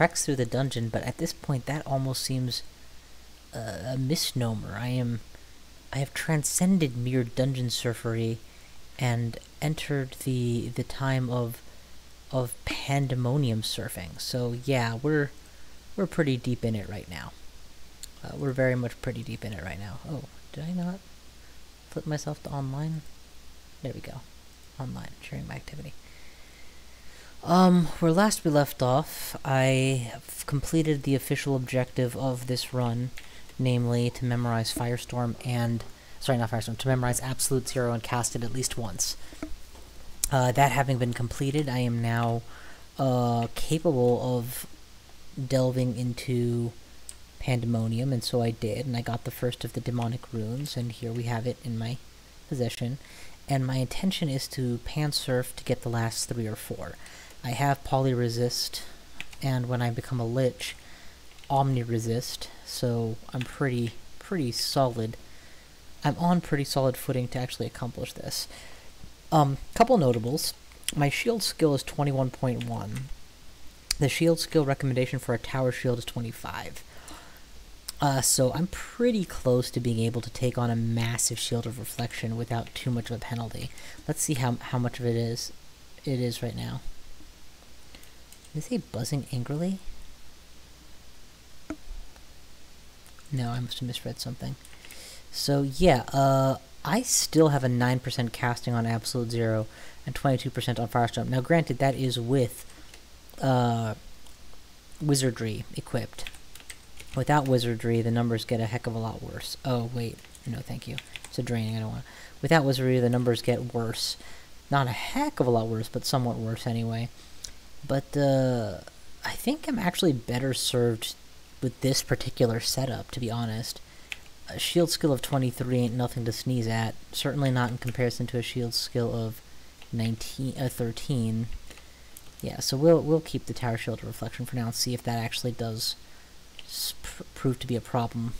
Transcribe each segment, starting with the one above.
treks through the dungeon, but at this point that almost seems a misnomer. I have transcended mere dungeon surfery and entered the time of pandemonium surfing. So yeah, we're pretty deep in it right now. We're very much pretty deep in it right now. Oh, did I not flip myself to online? There we go. Online, sharing my activity. Where last we left off, I have completed the official objective of this run, namely to memorize Firestorm and... Sorry, not Firestorm, to memorize Absolute Zero and cast it at least once. That having been completed, I am now capable of delving into Pandemonium, and so I did, and I got the first of the demonic runes, and here we have it in my possession. And my intention is to pan-surf to get the last 3 or 4. I have Poly-Resist, and when I become a Lich, Omni-Resist, so I'm pretty solid. I'm on pretty solid footing to actually accomplish this. Couple notables. My shield skill is 21.1. The shield skill recommendation for a tower shield is 25. So I'm pretty close to being able to take on a massive Shield of Reflection without too much of a penalty. Let's see how much of it is right now. Did they say buzzing angrily? No, I must have misread something. So yeah, I still have a 9% casting on Absolute Zero and 22% on Firestorm. Now granted, that is with Wizardry equipped. Without Wizardry, the numbers get a heck of a lot worse. Oh, wait. No, thank you. It's a draining, I don't want to... Without Wizardry, the numbers get worse. Not a heck of a lot worse, but somewhat worse anyway. But, I think I'm actually better served with this particular setup, to be honest. A shield skill of 23 ain't nothing to sneeze at. Certainly not in comparison to a shield skill of 13. Yeah, so we'll keep the Tower Shield of Reflection for now and see if that actually does... prove to be a problem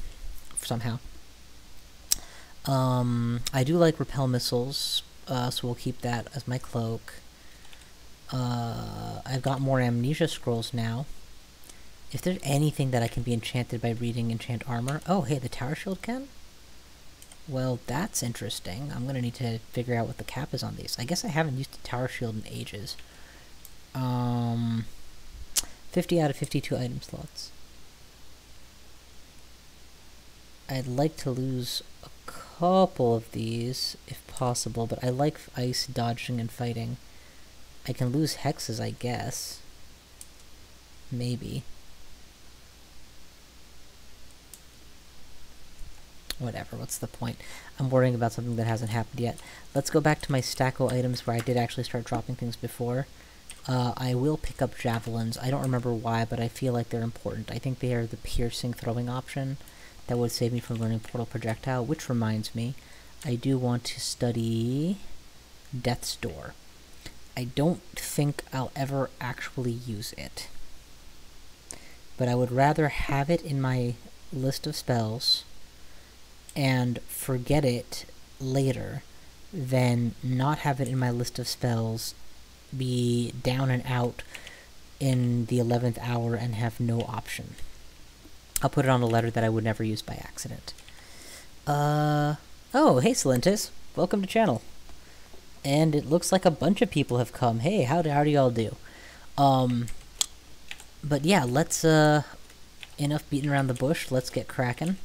somehow. I do like repel missiles, so we'll keep that as my cloak. I've got more amnesia scrolls now. If there's anything that I can be enchanted by reading enchant armor... Oh, hey, the tower shield can? Well, that's interesting. I'm gonna need to figure out what the cap is on these. I guess I haven't used the tower shield in ages. 50 out of 52 item slots. I'd like to lose a couple of these, if possible, but I like ice dodging and fighting. I can lose hexes, I guess. Maybe. Whatever, what's the point? I'm worrying about something that hasn't happened yet. Let's go back to my stacko items where I did actually start dropping things before. I will pick up javelins. I don't remember why, but I feel like they're important. I think they are the piercing throwing option. That would save me from learning Portal Projectile, which reminds me, I do want to study Death's Door. I don't think I'll ever actually use it. But I would rather have it in my list of spells and forget it later than not have it in my list of spells, be down and out in the 11th hour and have no option. I'll put it on a letter that I would never use by accident. Oh, hey Salentis. Welcome to channel. And it looks like a bunch of people have come. Hey, how do y'all do? But yeah, let's, enough beating around the bush, let's get cracking.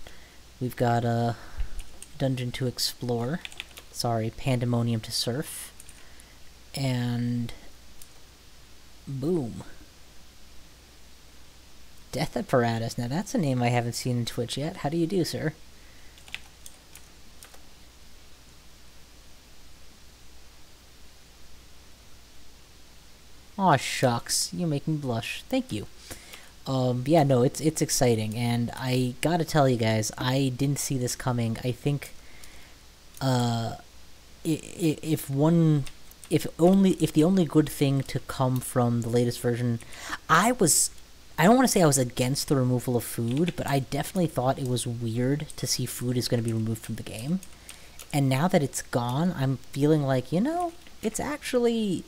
We've got a dungeon to explore. Sorry, Pandemonium to surf. And... boom. Death Apparatus. Now that's a name I haven't seen in Twitch yet. How do you do, sir? Aw, shucks. You make me blush. Thank you. Yeah, no, it's exciting, and I gotta tell you guys, I didn't see this coming. I think, if the only good thing to come from the latest version, I don't want to say I was against the removal of food, but I definitely thought it was weird to see food is going to be removed from the game. And now that it's gone, I'm feeling like, you know, it's actually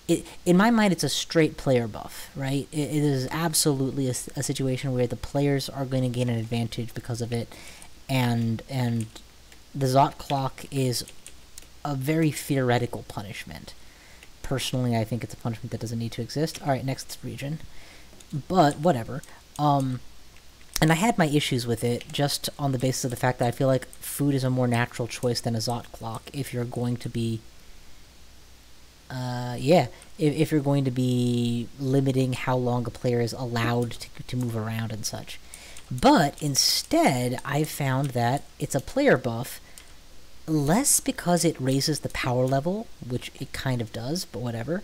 in my mind, it's a straight player buff, right? It is absolutely a situation where the players are going to gain an advantage because of it, and the Zot clock is a very theoretical punishment. Personally, I think it's a punishment that doesn't need to exist. All right, next region, but whatever. And I had my issues with it just on the basis of the fact that I feel like food is a more natural choice than a Zot clock if you're going to be if you're going to be limiting how long a player is allowed to move around and such. But instead, I've found that it's a player buff, less because it raises the power level, which it kind of does, but whatever,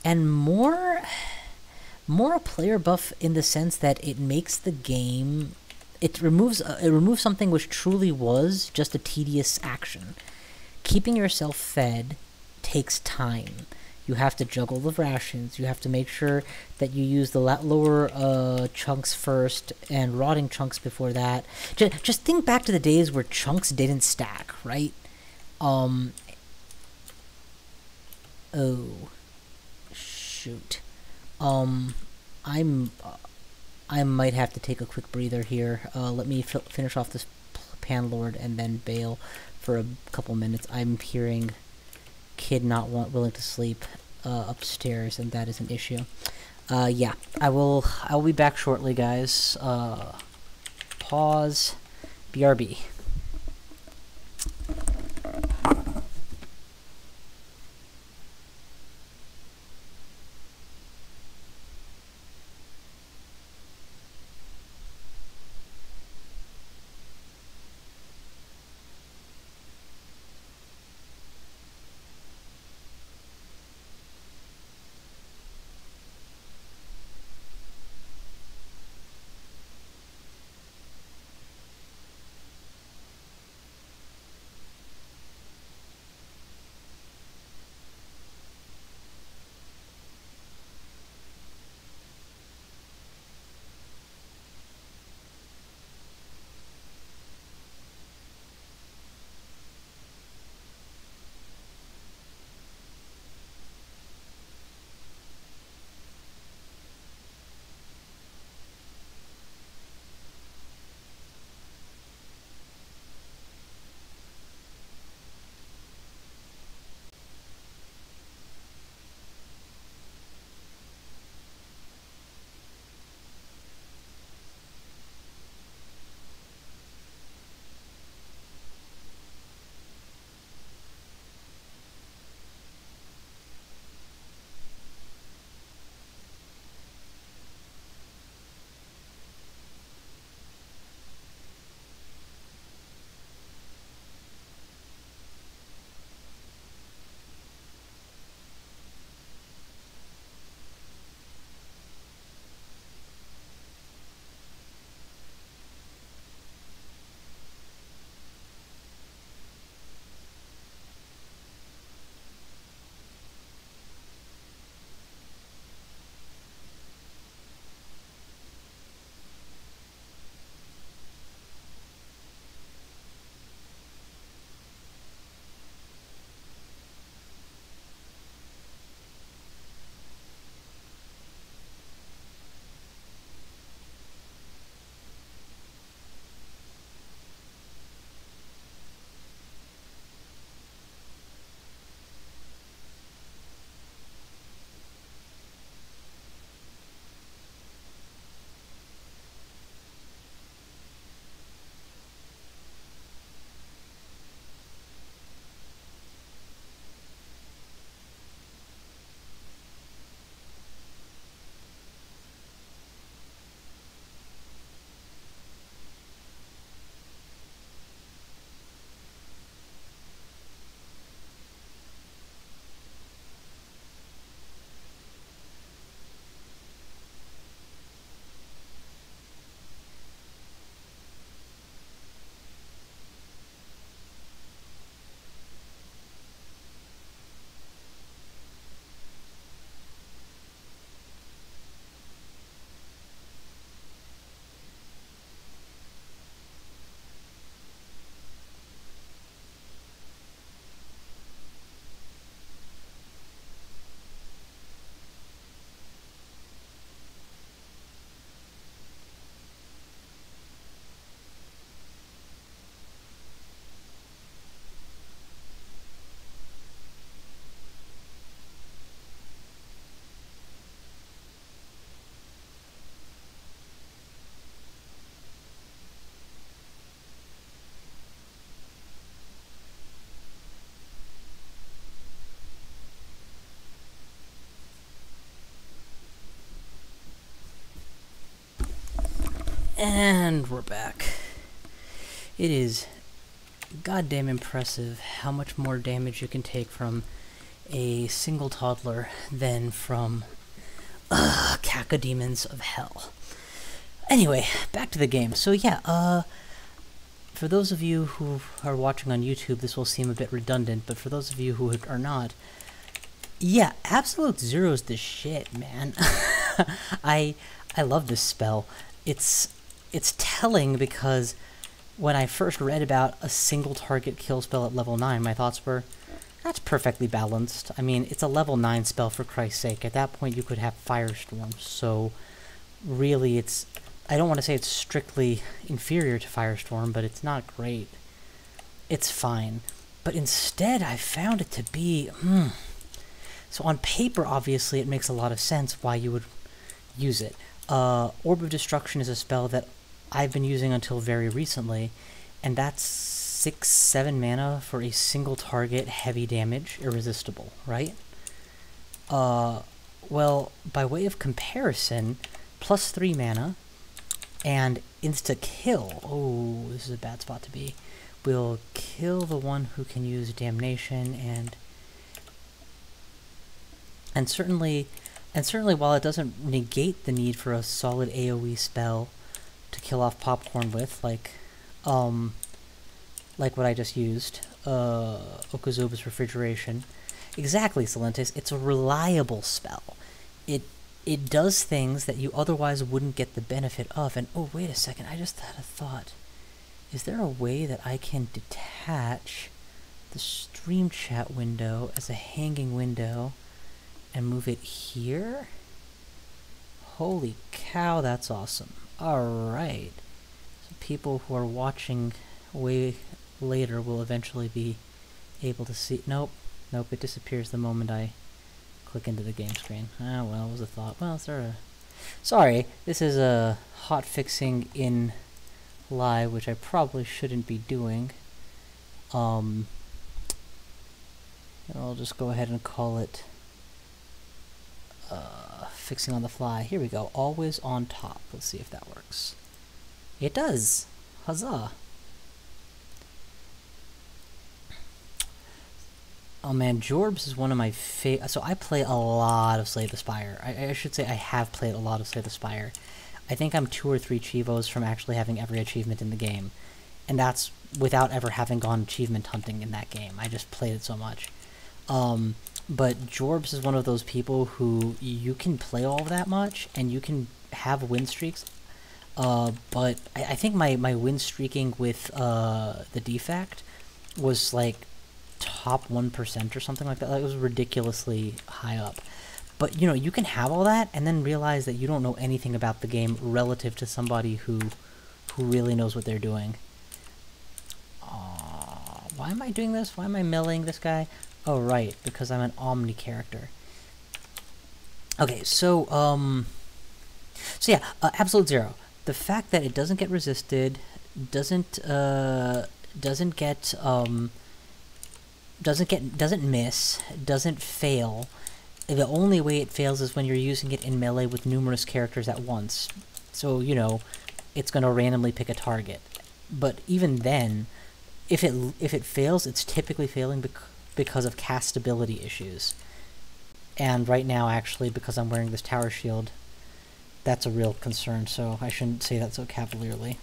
and more a player buff in the sense that it makes the game... It removes something which truly was just a tedious action. Keeping yourself fed takes time. You have to juggle the rations. You have to make sure that you use the lower chunks first and rotting chunks before that. Just think back to the days where chunks didn't stack, right? Oh, shoot. I might have to take a quick breather here. Let me finish off this Panlord and then bail for a couple minutes. I'm hearing kid not willing to sleep upstairs, and that is an issue. Yeah, I'll be back shortly, guys. Pause. BRB. And we're back. It is goddamn impressive how much more damage you can take from a single toddler than from cacodemons of hell. Anyway, back to the game. So yeah, for those of you who are watching on YouTube, this will seem a bit redundant, but for those of you who are not, yeah, Absolute Zero is the shit, man. I love this spell. It's telling because when I first read about a single target kill spell at level 9, my thoughts were, that's perfectly balanced. I mean, it's a level 9 spell, for Christ's sake. At that point, you could have Firestorm, so really it's... I don't want to say it's strictly inferior to Firestorm, but it's not great. It's fine. But instead, I found it to be... So on paper, obviously, it makes a lot of sense why you would use it. Orb of Destruction is a spell that I've been using until very recently, and that's 6-7 mana for a single target, heavy damage, irresistible, right? Well, by way of comparison, plus 3 mana, and insta-kill, oh, this is a bad spot to be, will kill the one who can use Damnation, and certainly while it doesn't negate the need for a solid AoE spell to kill off popcorn with, like what I just used, Okazuba's Refrigeration. Exactly, Silentes, it's a reliable spell. It does things that you otherwise wouldn't get the benefit of, and oh, wait a second, I just had a thought. Is there a way that I can detach the stream chat window as a hanging window and move it here? Holy cow, that's awesome. Alright. So people who are watching way later will eventually be able to see... Nope, it disappears the moment I click into the game screen. Ah, well, it was a thought. Well, is there a... Sorry, this is a hot fixing in live, which I probably shouldn't be doing. I'll just go ahead and call it... fixing on the fly. Here we go. Always on top. Let's see if that works. It does. Huzzah. Oh man, Jorbs is one of my favorite. So I play a lot of Slay the Spire. I should say I have played a lot of Slay the Spire. I think I'm 2 or 3 Chivos from actually having every achievement in the game. And that's without ever having gone achievement hunting in that game. I just played it so much. But Jorbs is one of those people who you can play all that much, and you can have win streaks. But I think my win streaking with the Defect was like top 1% or something like that. Like, it was ridiculously high up. But, you know, you can have all that and then realize that you don't know anything about the game relative to somebody who really knows what they're doing. Why am I doing this? Why am I meleeing this guy? Oh, right, because I'm an Omni character. Okay, so yeah, Absolute Zero. The fact that it doesn't get resisted, doesn't miss, doesn't fail. The only way it fails is when you're using it in melee with numerous characters at once. So, you know, it's going to randomly pick a target. But even then, if it fails, it's typically failing because of castability issues. And right now, actually, because I'm wearing this tower shield, that's a real concern, so I shouldn't say that so cavalierly.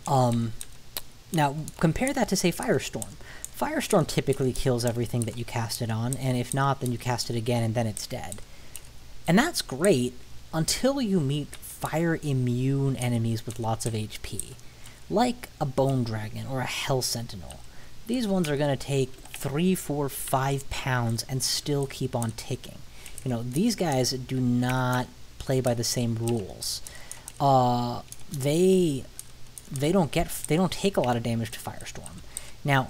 Now, compare that to, say, Firestorm. Firestorm typically kills everything that you cast it on, and if not, then you cast it again, and then it's dead. And that's great until you meet fire-immune enemies with lots of HP, like a Bone Dragon or a Hell Sentinel. These ones are going to take 3, 4, 5 pounds and still keep on ticking. You know, these guys do not play by the same rules. They don't take a lot of damage to Firestorm. Now,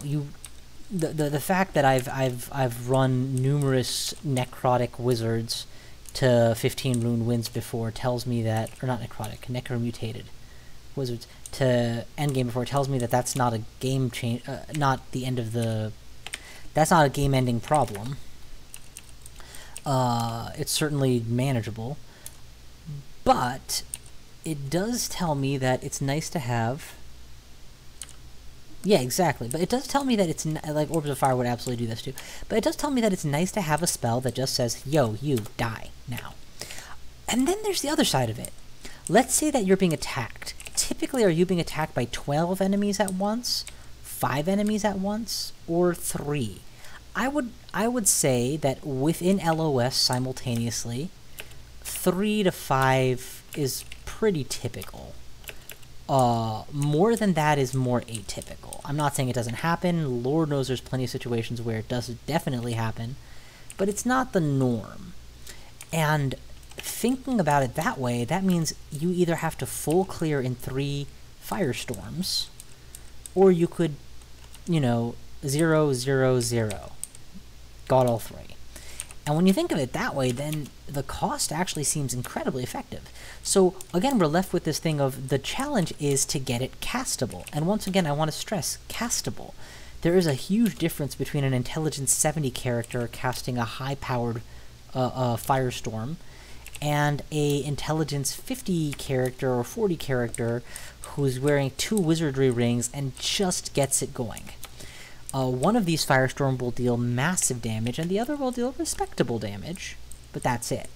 the fact that I've run numerous necrotic wizards to 15 rune wins before tells me that, or not necrotic, necromutated wizards to endgame before tells me that that's not a game change, not the end of the, that's not a game-ending problem. It's certainly manageable, but it does tell me that it's nice to have... Yeah, exactly. But it does tell me that it's... like, Orbs of Fire would absolutely do this too. But it does tell me that it's nice to have a spell that just says, yo, you, die, now. And then there's the other side of it. Let's say that you're being attacked. Typically, are you being attacked by 12 enemies at once, 5 enemies at once, or 3? I would say that within LOS simultaneously, 3 to 5 is pretty typical. More than that is more atypical. I'm not saying it doesn't happen. Lord knows there's plenty of situations where it does definitely happen, but it's not the norm. And thinking about it that way, that means you either have to full clear in 3 firestorms, or you could, you know, 0, 0, 0. Got all 3. And when you think of it that way, then the cost actually seems incredibly effective. So again, we're left with this thing of the challenge is to get it castable. And once again, I want to stress, castable. There is a huge difference between an intelligence 70 character casting a high-powered firestorm and a intelligence 50 character or 40 character who's wearing 2 wizardry rings and just gets it going. One of these firestorm will deal massive damage, and the other will deal respectable damage, but that's it.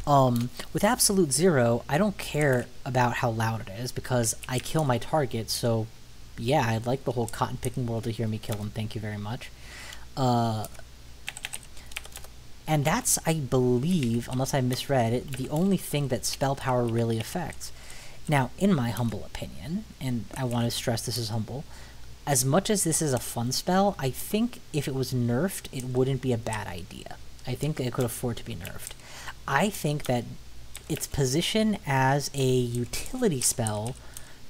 With Absolute Zero, I don't care about how loud it is, because I kill my target, so yeah, I'd like the whole cotton-picking world to hear me kill him, thank you very much. And that's, I believe, unless I misread it, the only thing that spell power really affects. Now, in my humble opinion, and I want to stress this is humble, as much as this is a fun spell, I think if it was nerfed, it wouldn't be a bad idea. I think it could afford to be nerfed. I think that its position as a utility spell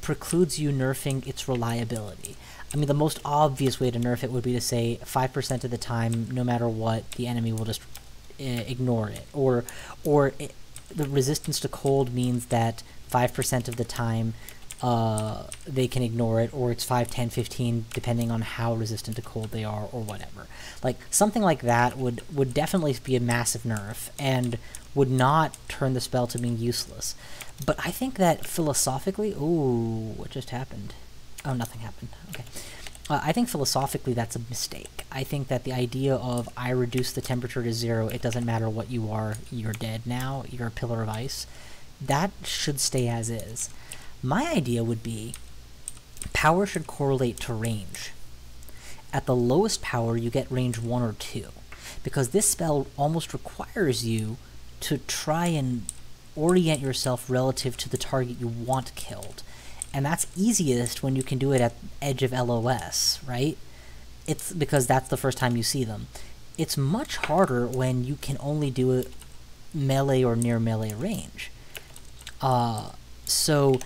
precludes you nerfing its reliability. I mean, the most obvious way to nerf it would be to say 5% of the time, no matter what, the enemy will just ignore it. Or the resistance to cold means that 5% of the time they can ignore it, or it's 5, 10, 15, depending on how resistant to cold they are, or whatever. Like, something like that would definitely be a massive nerf, and would not turn the spell to being useless. But I think that philosophically... Ooh, what just happened? Oh, nothing happened. Okay. I think philosophically that's a mistake. I think that the idea of, I reduce the temperature to 0, it doesn't matter what you are, you're dead now, you're a pillar of ice, that should stay as is. My idea would be, power should correlate to range. At the lowest power, you get range 1 or 2, because this spell almost requires you to try and orient yourself relative to the target you want killed. And that's easiest when you can do it at edge of LOS, right? It's because that's the first time you see them. It's much harder when you can only do it melee or near melee range. So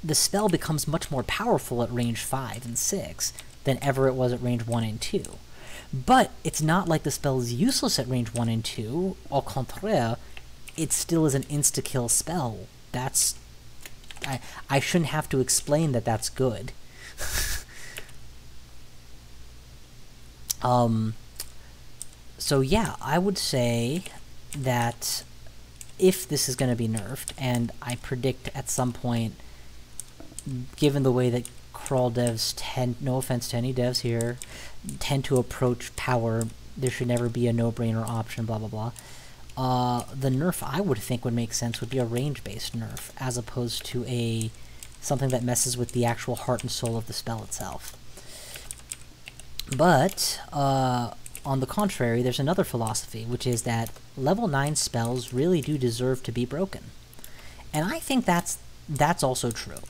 the spell becomes much more powerful at range 5 and 6 than ever it was at range 1 and 2. But it's not like the spell is useless at range 1 and 2. Au contraire, it still is an insta-kill spell. That's... I shouldn't have to explain that that's good. So yeah, I would say that if this is going to be nerfed, and I predict at some point, given the way that crawl devs tend, no offense to any devs here, tend to approach power, there should never be a no-brainer option, blah blah blah. The nerf I would think would make sense would be a range-based nerf, as opposed to something that messes with the actual heart and soul of the spell itself. But, on the contrary, there's another philosophy, which is that level 9 spells really do deserve to be broken. And I think that's also true.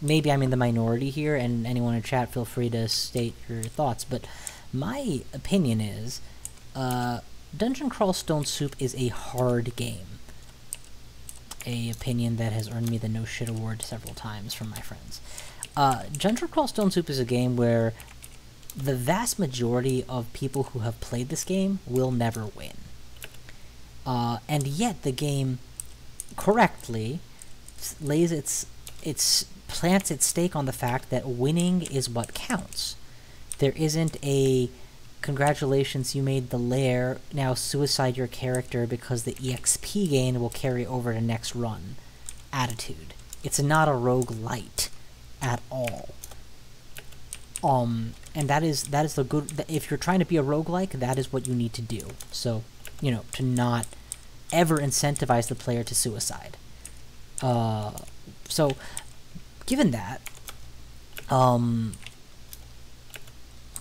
Maybe I'm in the minority here, and anyone in chat, feel free to state your thoughts, but my opinion is, Dungeon Crawl Stone Soup is a hard game. A opinion that has earned me the No Shit Award several times from my friends. Dungeon Crawl Stone Soup is a game where the vast majority of people who have played this game will never win. And yet the game correctly plants its stake on the fact that winning is what counts. There isn't a congratulations, you made the lair, now suicide your character because the EXP gain will carry over to next run attitude. It's not a roguelite at all. And that is the good, if you're trying to be a roguelike, that is what you need to do. So, you know, to not ever incentivize the player to suicide. So, given that,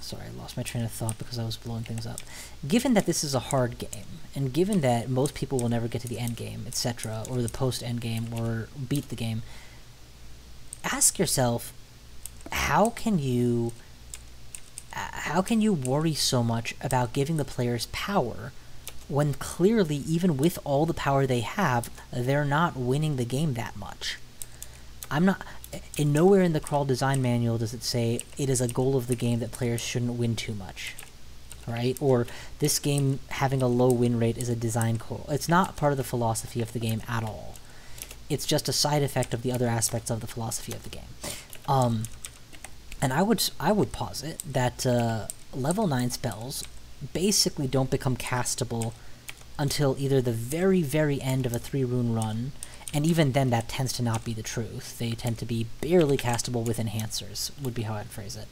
sorry, I lost my train of thought because I was blowing things up. Given that this is a hard game, and given that most people will never get to the end game, etc., or the post-end game, or beat the game, ask yourself, how can you worry so much about giving the players power when clearly, even with all the power they have, they're not winning the game that much? In nowhere in the Crawl design manual does it say it is a goal of the game that players shouldn't win too much, right? Or this game having a low win rate is a design goal. It's not part of the philosophy of the game at all. It's just a side effect of the other aspects of the philosophy of the game. And I would posit that level 9 spells basically don't become castable until either the very, very end of a 3-rune run, and even then that tends to not be the truth. They tend to be barely castable with enhancers, would be how I'd phrase it.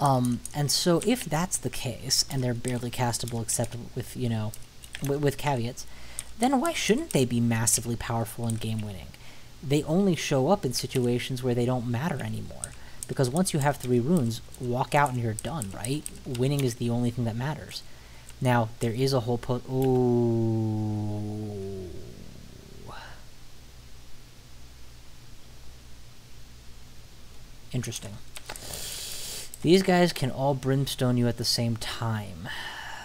And so if that's the case, and they're barely castable except with, you know, with caveats, then why shouldn't they be massively powerful and game-winning? They only show up in situations where they don't matter anymore. Because once you have 3 runes, walk out and you're done, right? Winning is the only thing that matters. Now, there is a whole ooh. Interesting. These guys can all brimstone you at the same time.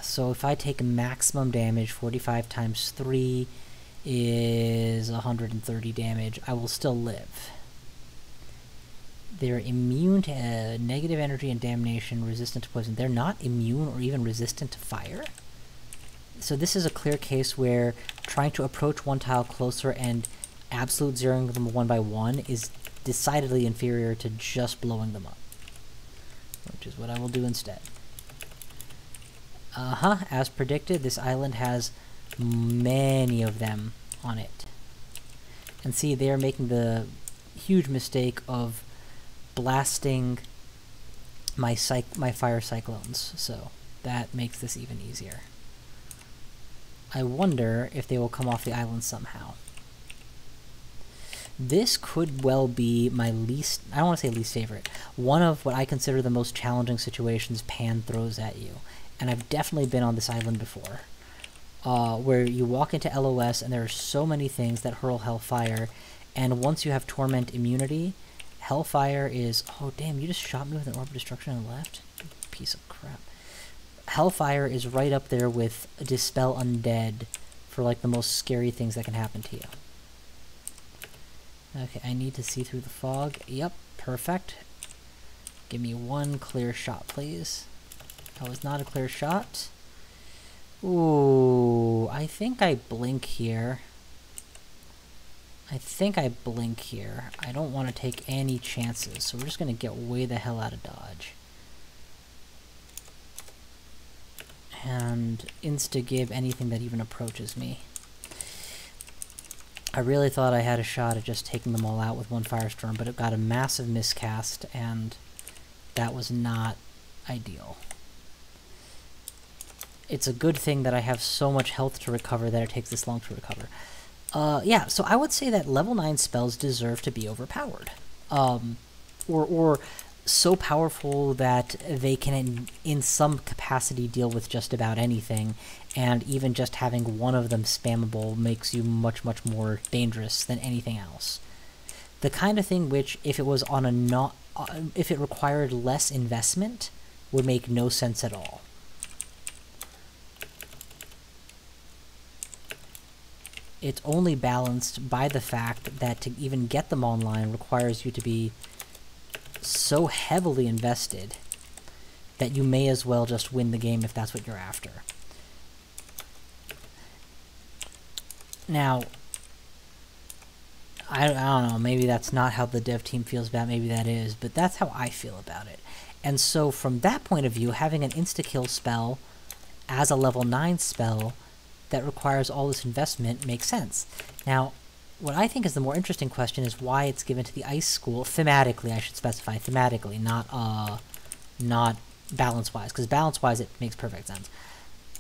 So if I take maximum damage, 45 times 3 is 130 damage, I will still live. They're immune to negative energy and damnation, resistant to poison. They're not immune or even resistant to fire? So this is a clear case where trying to approach one tile closer and absolute zeroing them one by one is decidedly inferior to just blowing them up, which is what I will do instead. As predicted, this island has many of them on it. And see, they're making the huge mistake of blasting my fire cyclones, so that makes this even easier. I wonder if they will come off the island somehow. This could well be my least, I don't want to say least favorite, one of what I consider the most challenging situations Pan throws at you. And I've definitely been on this island before, where you walk into LOS and there are so many things that hurl Hellfire, and once you have Torment immunity, Hellfire is... Oh, damn, you just shot me with an Orb of Destruction on the left? You piece of crap. Hellfire is right up there with Dispel Undead for, like, the most scary things that can happen to you. Okay, I need to see through the fog. Yep, perfect. Give me one clear shot, please. That was not a clear shot. Ooh, I think I blink here. I don't want to take any chances, so we're just going to get way the hell out of dodge. And insta-give anything that even approaches me. I really thought I had a shot at just taking them all out with one Firestorm, but it got a massive miscast, and that was not ideal. It's a good thing that I have so much health to recover that it takes this long to recover. Yeah, so I would say that level 9 spells deserve to be overpowered. Or so powerful that they can, in some capacity, deal with just about anything, and even just having one of them spammable makes you much, much more dangerous than anything else. The kind of thing which, if it was on a if it required less investment, would make no sense at all. It's only balanced by the fact that to even get them online requires you to be so heavily invested that you may as well just win the game if that's what you're after. Now, I don't know, maybe that's not how the dev team feels about it, maybe that is, but that's how I feel about it. And so from that point of view, having an insta-kill spell as a level 9 spell that requires all this investment makes sense. Now, what I think is the more interesting question is why it's given to the Ice School, thematically, I should specify, thematically, not balance-wise, because balance-wise it makes perfect sense.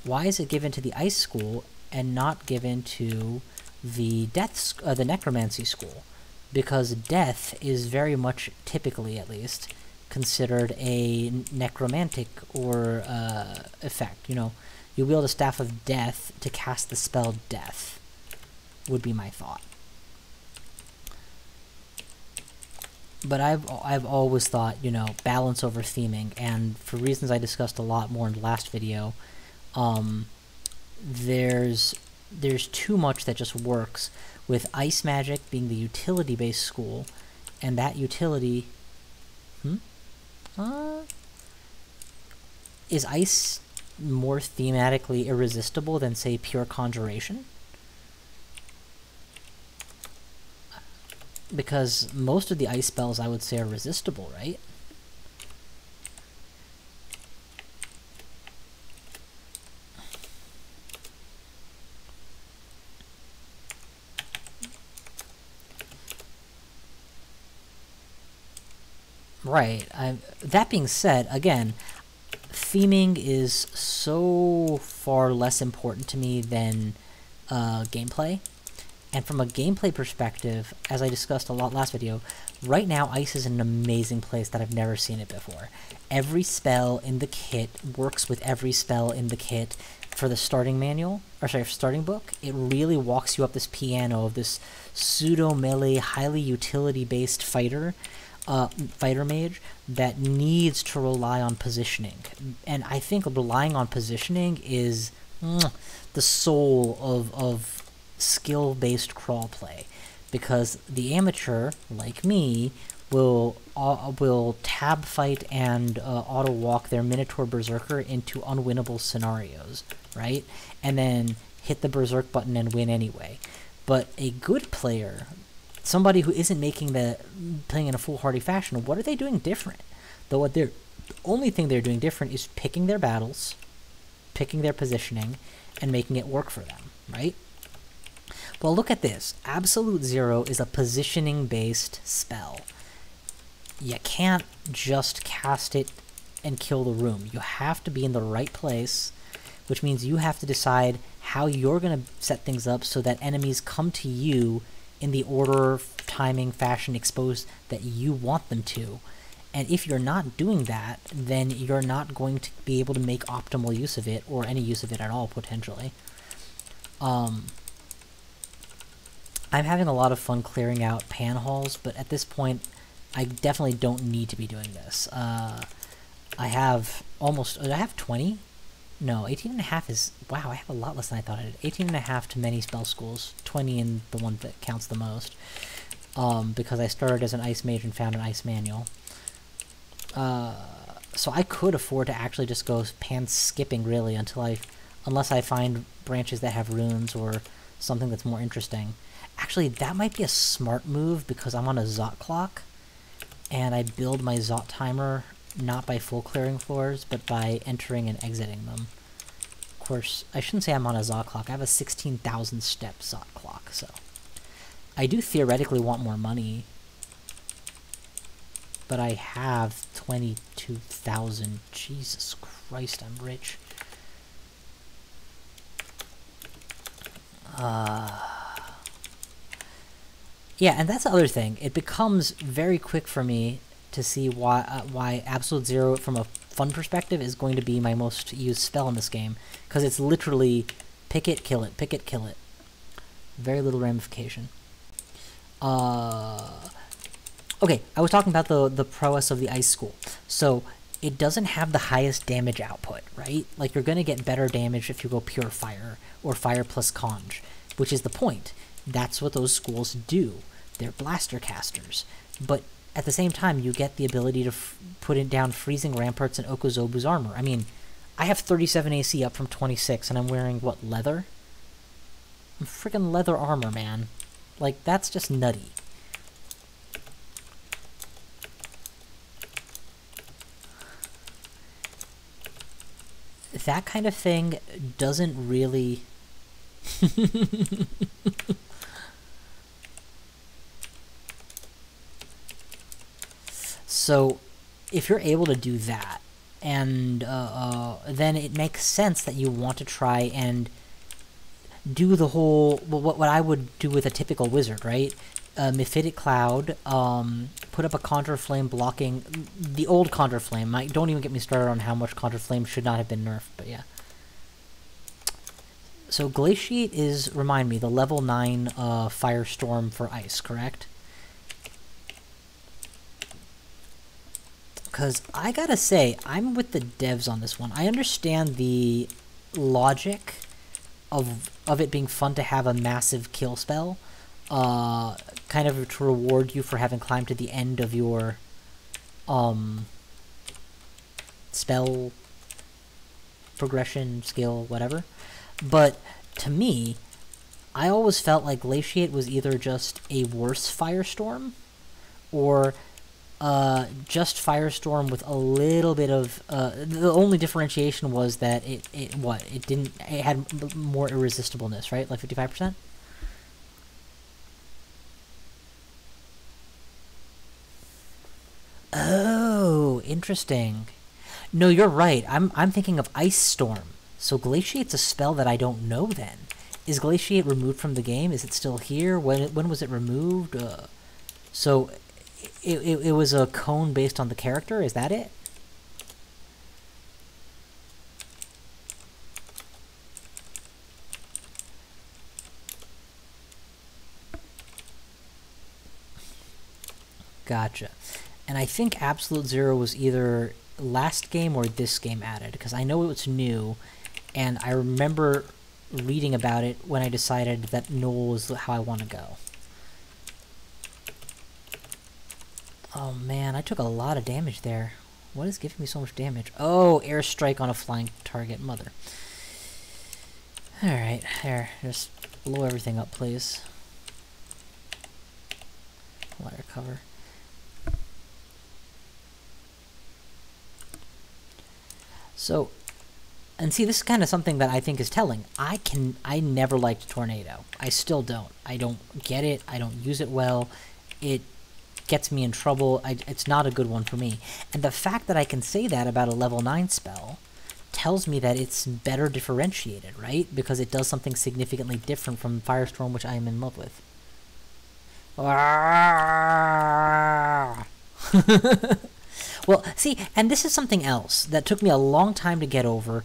Why is it given to the Ice School and not given to the the Necromancy School? Because Death is very much, typically at least, considered a necromantic or effect. You know, you wield a Staff of Death to cast the spell Death, would be my thought. But I've always thought, you know, balance over theming, and for reasons I discussed a lot more in the last video, there's too much that just works with Ice Magic being the utility-based school, and that utility... is Ice more thematically irresistible than, say, pure Conjuration? Because most of the Ice spells, I would say, are resistible, right? Right. That being said, again, theming is so far less important to me than gameplay. And from a gameplay perspective, as I discussed a lot last video, right now Ice is in an amazing place that I've never seen it before. Every spell in the kit works with every spell in the kit for the starting manual, or sorry, starting book. It really walks you up this piano of this pseudo-melee, highly utility-based fighter mage that needs to rely on positioning. And I think relying on positioning is the soul of skill-based crawl play, because the amateur, like me, will tab fight and auto walk their Minotaur Berserker into unwinnable scenarios, right? And then hit the Berserk button and win anyway. But a good player, somebody who isn't playing in a foolhardy fashion, what are they doing different? The only thing they're doing different is picking their battles, picking their positioning, and making it work for them, right? Well, look at this. Absolute Zero is a positioning-based spell. You can't just cast it and kill the room. You have to be in the right place, which means you have to decide how you're going to set things up so that enemies come to you in the order, timing, fashion, exposed that you want them to. And if you're not doing that, then you're not going to be able to make optimal use of it, or any use of it at all, potentially. I'm having a lot of fun clearing out pan halls, but at this point, I definitely don't need to be doing this. I have 20? No, 18 and a half is... Wow, I have a lot less than I thought I did. 18 and a half to many spell schools, 20 in the one that counts the most. Because I started as an Ice Mage and found an Ice Manual. So I could afford to actually just go pan skipping, really, unless I find branches that have runes or something that's more interesting. Actually, that might be a smart move because I'm on a Zot clock, and I build my Zot timer not by full clearing floors, but by entering and exiting them. Of course, I shouldn't say I'm on a Zot clock. I have a 16,000 step Zot clock, so I do theoretically want more money, but I have 22,000. Jesus Christ, I'm rich. Yeah, and that's the other thing. It becomes very quick for me to see why Absolute Zero, from a fun perspective, is going to be my most used spell in this game. Because it's literally pick it, kill it, pick it, kill it. Very little ramification. Okay, I was talking about the prowess of the Ice School. So, it doesn't have the highest damage output, right? Like, you're going to get better damage if you go pure fire, or fire plus conj, which is the point. That's what those schools do. They're blaster casters. But at the same time, you get the ability to put it down Freezing Ramparts and Okuzobu's armor. I mean, I have 37 AC up from 26, and I'm wearing, what, leather? Freaking leather armor, man. Like, that's just nutty. that kind of thing doesn't really... So, if you're able to do that, and then it makes sense that you want to try and do the whole... Well, what I would do with a typical wizard, right? Mephitic Cloud, put up a Conjure Flame blocking... The old Conjure Flame. Don't even get me started on how much Conjure Flame should not have been nerfed, but yeah. So Glaciate is, remind me, the level 9 Firestorm for Ice, correct? Because I gotta say, I'm with the devs on this one. I understand the logic of it being fun to have a massive kill spell, kind of to reward you for having climbed to the end of your spell progression, skill, whatever. But to me, I always felt like Glaciate was either just a worse Firestorm, or just Firestorm with a little bit of... the only differentiation was that it had more irresistibleness, right? Like 55%? Oh, interesting. No, you're right. I'm thinking of Ice Storm. So Glaciate's a spell that I don't know then. Is Glaciate removed from the game? Is it still here? When was it removed? So it was a cone based on the character? Is that it? Gotcha. And I think Absolute Zero was either last game or this game added, because I know it's new, and I remember reading about it when I decided that Gnoll was how I want to go. Oh man, I took a lot of damage there. What is giving me so much damage? Oh, airstrike on a flying target. Mother. Alright, here. Just blow everything up, please. Wire cover. So, and see, this is kind of something that I think is telling. I never liked Tornado. I still don't. I don't get it. I don't use it well. It gets me in trouble. It's not a good one for me. And the fact that I can say that about a level 9 spell tells me that it's better differentiated, right? Because it does something significantly different from Firestorm, which I am in love with. Well, see, and this is something else that took me a long time to get over,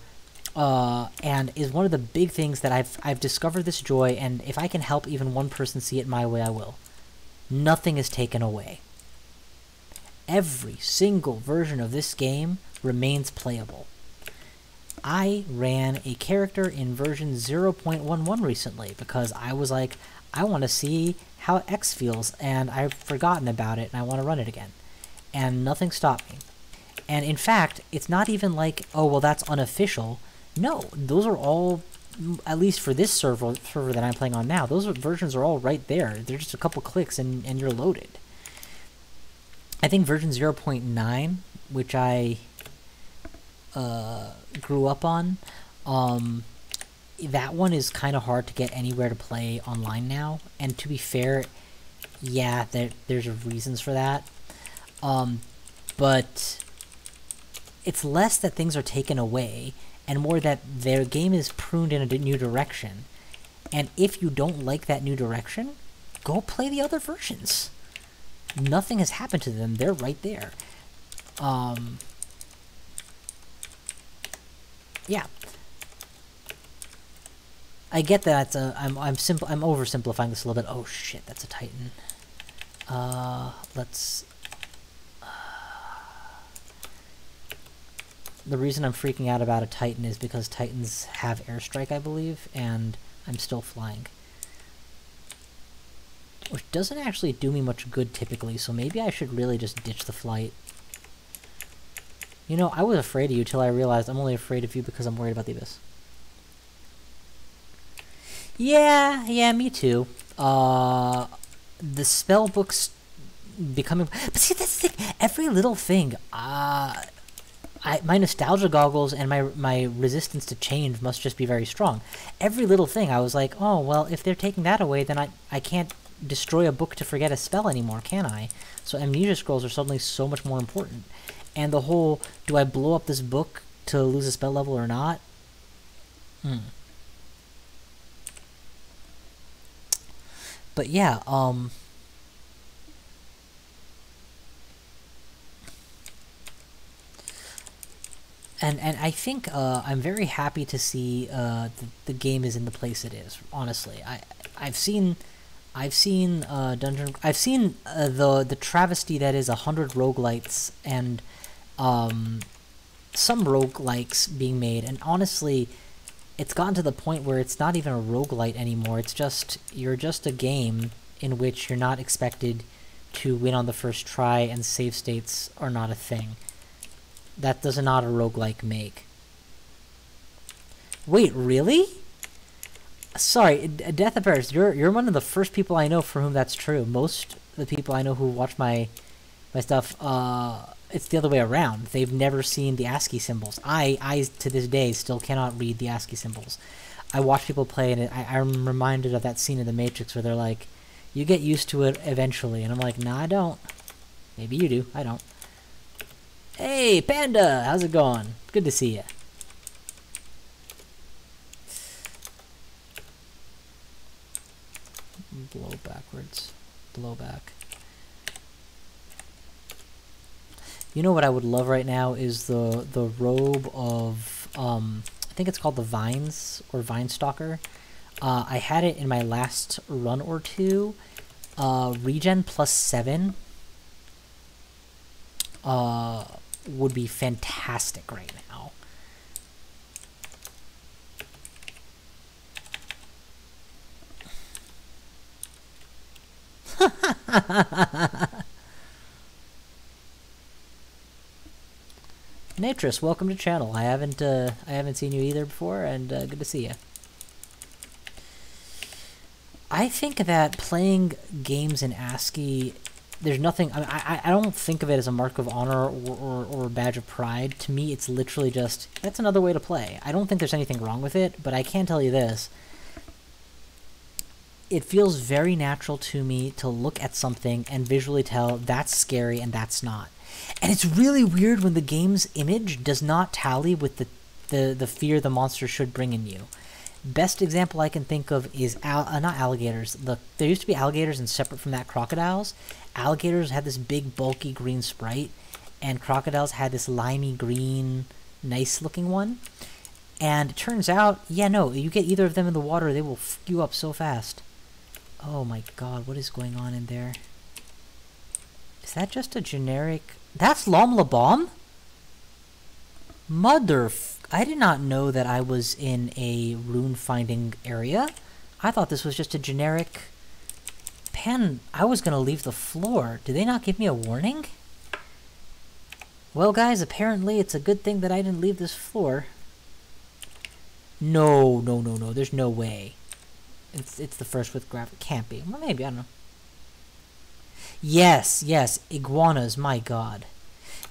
and is one of the big things that I've discovered this joy, and if I can help even one person see it my way, I will. Nothing is taken away. Every single version of this game remains playable. I ran a character in version 0.11 recently because I was like, I want to see how X feels, and I've forgotten about it, and I want to run it again. And nothing stopped me. And in fact, it's not even like, oh, well, that's unofficial. No, those are all, at least for this server that I'm playing on now, those versions are all right there. They're just a couple clicks and you're loaded. I think version 0.9, which I grew up on, that one is kind of hard to get anywhere to play online now. And to be fair, yeah, there's reasons for that. But it's less that things are taken away and more that their game is pruned in a new direction. And if you don't like that new direction, go play the other versions. Nothing has happened to them. They're right there. Yeah. I get that I'm oversimplifying this a little bit. Oh shit, that's a Titan. Let's... The reason I'm freaking out about a Titan is because Titans have airstrike, I believe, and I'm still flying. Which doesn't actually do me much good typically, so maybe I should really just ditch the flight. You know, I was afraid of you till I realized I'm only afraid of you because I'm worried about the abyss. Yeah, me too. The spell books becoming... But see, that's the thing. Every little thing, my nostalgia goggles and my resistance to change must just be very strong. Every little thing, I was like, oh, well, if they're taking that away, then I can't destroy a book to forget a spell anymore, can I? So amnesia scrolls are suddenly so much more important. And the whole, do I blow up this book to lose a spell level or not? But yeah, And I think I'm very happy to see the game is in the place it is. Honestly, I've seen the travesty that is 100 roguelites and some roguelikes being made, and honestly, it's gotten to the point where it's not even a roguelite anymore. It's just you're just a game in which you're not expected to win on the first try, and save states are not a thing. That does not a roguelike make. Wait, really? Sorry, Death of Paris, you're one of the first people I know for whom that's true. Most of the people I know who watch my stuff, it's the other way around. They've never seen the ASCII symbols. I to this day still cannot read the ASCII symbols. I watch people play, and I'm reminded of that scene in The Matrix where they're like, you get used to it eventually, and I'm like, nah, I don't. Maybe you do, I don't. Hey, Panda! How's it going? Good to see you. Blow backwards. Blow back. You know what I would love right now is the robe of, I think it's called the Vines, or Vine Stalker. I had it in my last run or two. Regen +7. Would be fantastic right now. Natris, welcome to channel. I haven't seen you either before, and good to see you. I think that playing games in ASCII, there's nothing. I don't think of it as a mark of honor or a badge of pride. To me, it's literally just, that's another way to play. I don't think there's anything wrong with it, but I can tell you this. It feels very natural to me to look at something and visually tell that's scary and that's not. And it's really weird when the game's image does not tally with the fear the monster should bring in you. Best example I can think of is not alligators. There used to be alligators, and separate from that, crocodiles. Alligators had this big, bulky green sprite, and crocodiles had this limey green, nice-looking one. And it turns out, yeah, no, you get either of them in the water, they will f you up so fast. Oh my god, what is going on in there? Is that just a generic... That's Lom Lobom? I did not know that I was in a rune finding area. I thought this was just a generic... Pan, I was gonna leave the floor. Did they not give me a warning? Well, guys, apparently it's a good thing that I didn't leave this floor. No, there's no way. It's the first with gravity. Can't be. Well, maybe, I don't know. Yes, iguanas, my god.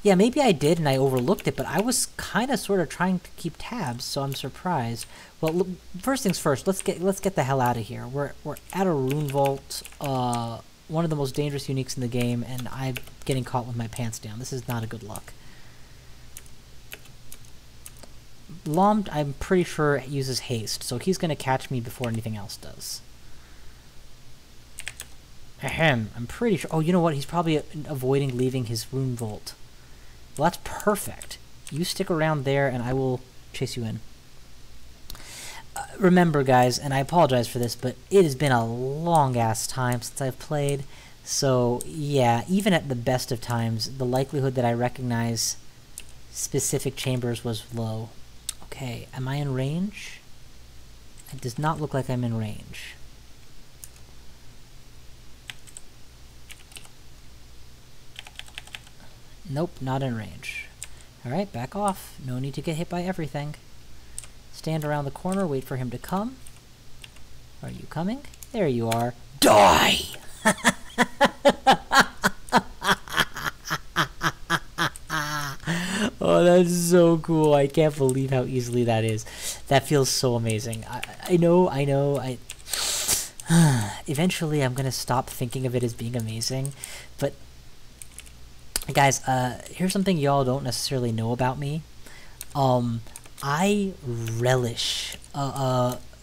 Yeah, maybe I did and I overlooked it, but I was kind of sort of trying to keep tabs, so I'm surprised. Well, look, first things first, let's get the hell out of here. We're at a rune vault, one of the most dangerous uniques in the game, and I'm getting caught with my pants down. This is not a good luck. Lom, I'm pretty sure, uses haste, so he's going to catch me before anything else does. Ahem, I'm pretty sure... Oh, you know what? He's probably avoiding leaving his rune vault. Well, that's perfect. You stick around there, and I will chase you in. Remember, guys, and I apologize for this, but it has been a long-ass time since I've played. So, yeah, even at the best of times, the likelihood that I recognize specific chambers was low. Okay, am I in range? It does not look like I'm in range. Nope, not in range. Alright, back off. No need to get hit by everything. Stand around the corner, wait for him to come. Are you coming? There you are. Die! Oh, That's so cool. I can't believe how easily that is. That feels so amazing. I know. Eventually, I'm gonna stop thinking of it as being amazing, but guys, here's something y'all don't necessarily know about me. I relish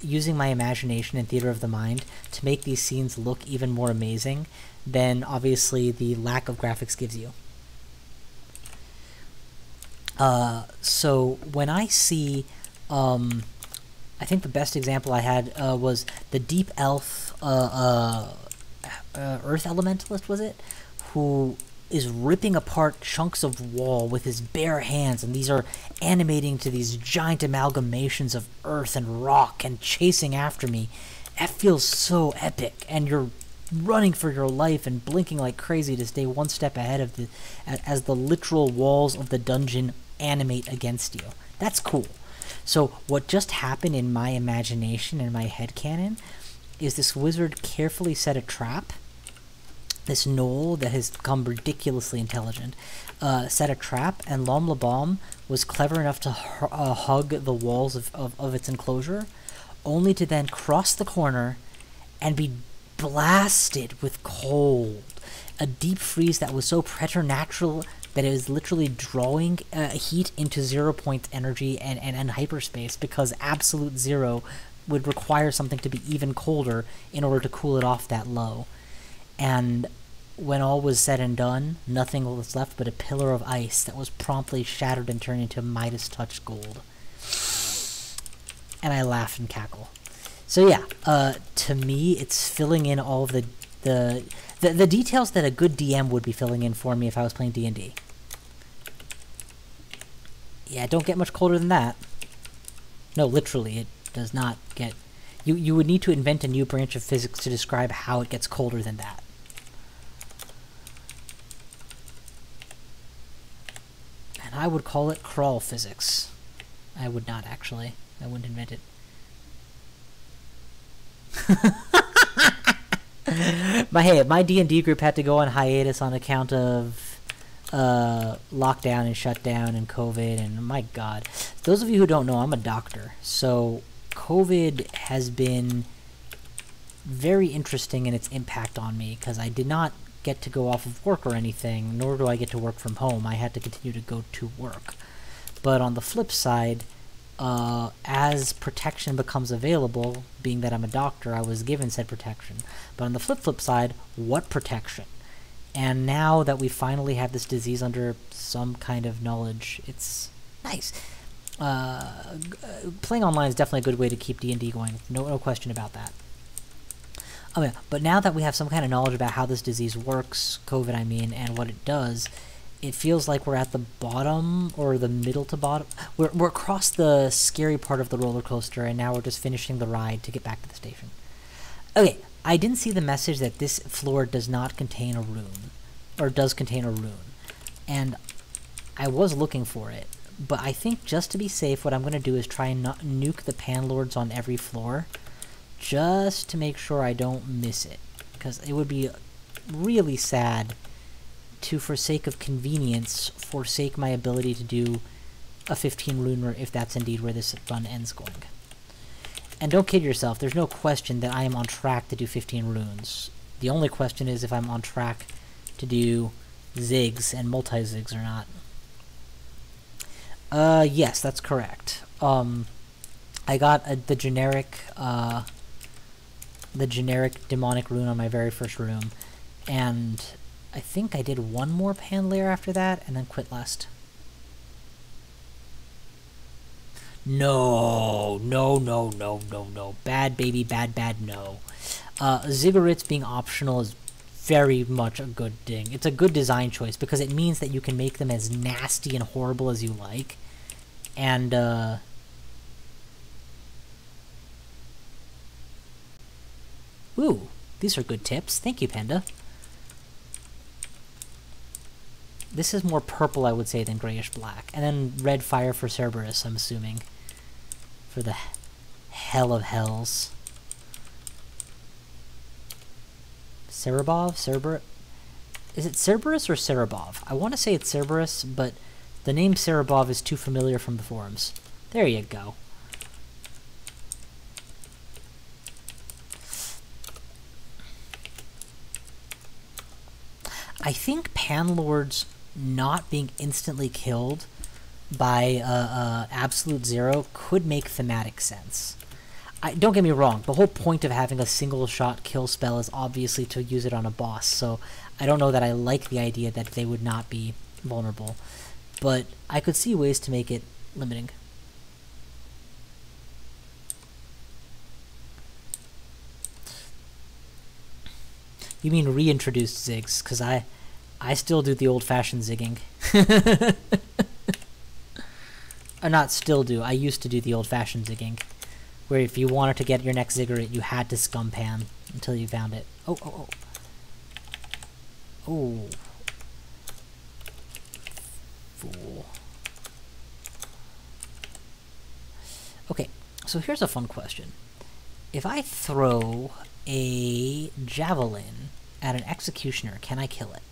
using my imagination and theater of the mind to make these scenes look even more amazing than obviously the lack of graphics gives you. So when I see, I think the best example I had was the Deep Elf Earth Elementalist, was it? Who is ripping apart chunks of wall with his bare hands, and these are animating to these giant amalgamations of earth and rock and chasing after me. That feels so epic, and you're running for your life and blinking like crazy to stay one step ahead of as the literal walls of the dungeon animate against you. That's cool. So what just happened in my imagination and my headcanon is this wizard carefully set a trap. This Gnoll that has become ridiculously intelligent set a trap, and Lom Lobom was clever enough to hug the walls of its enclosure, only to then cross the corner and be blasted with cold. A deep freeze that was so preternatural that it was literally drawing heat into 0 point energy and hyperspace, because absolute zero would require something to be even colder in order to cool it off that low. And when all was said and done, nothing was left but a pillar of ice that was promptly shattered and turned into Midas touch gold. And I laugh and cackle. So yeah, to me, it's filling in all of the details that a good DM would be filling in for me if I was playing D&D. Yeah, don't get much colder than that. No, literally, it does not get... You would need to invent a new branch of physics to describe how it gets colder than that. And I would call it crawl physics. I would not, actually. I wouldn't invent it. My D&D group had to go on hiatus on account of lockdown and shutdown and COVID, and my god. Those of you who don't know, I'm a doctor, so COVID has been very interesting in its impact on me, because I did not get to go off of work or anything, nor do I get to work from home. I had to continue to go to work. But on the flip side, as protection becomes available, being that I'm a doctor, I was given said protection. But on the flip side, what protection? And now that we finally have this disease under some kind of knowledge, it's nice. Playing online is definitely a good way to keep D&D going. No question about that. Oh yeah, but now that we have some kind of knowledge about how this disease works, COVID I mean, and what it does, it feels like we're at the bottom, or the middle to bottom. We're across the scary part of the roller coaster, and now we're just finishing the ride to get back to the station. Okay, I didn't see the message that this floor does not contain a rune, or does contain a rune, and I was looking for it, but I think just to be safe, what I'm going to do is try and not nuke the panlords on every floor, just to make sure I don't miss it, because it would be really sad to, for sake of convenience, forsake my ability to do a 15 rune, if that's indeed where this run ends going. And don't kid yourself, there's no question that I am on track to do 15 runes. The only question is if I'm on track to do zigs and multi-zigs or not. Yes, that's correct. I got the generic demonic rune on my very first room, and I think I did one more pan layer after that, and then quit lust. No. Bad baby, bad, no. Ziggurats being optional is very much a good thing. It's a good design choice, because it means that you can make them as nasty and horrible as you like. And, ooh, these are good tips. Thank you, Panda. This is more purple, I would say, than grayish black. And then red fire for Cerberus, I'm assuming. For the hell of hells. Cerebov? Cerberus? Is it Cerberus or Cerebov? I want to say it's Cerberus, but The name Serabov is too familiar from the forums. There you go. I think Panlords not being instantly killed by absolute zero could make thematic sense. Don't get me wrong, the whole point of having a single shot kill spell is obviously to use it on a boss, so I don't know that I like the idea that they would not be vulnerable, but I could see ways to make it limiting. You mean reintroduced zigs, because I still do the old-fashioned zigging. Or not still do, I used to do the old-fashioned zigging, where if you wanted to get your next ziggurat, you had to scum pan until you found it. Oh, oh, oh. Oh. Fool. Okay, so here's a fun question. If I throw a javelin at an executioner, can I kill it?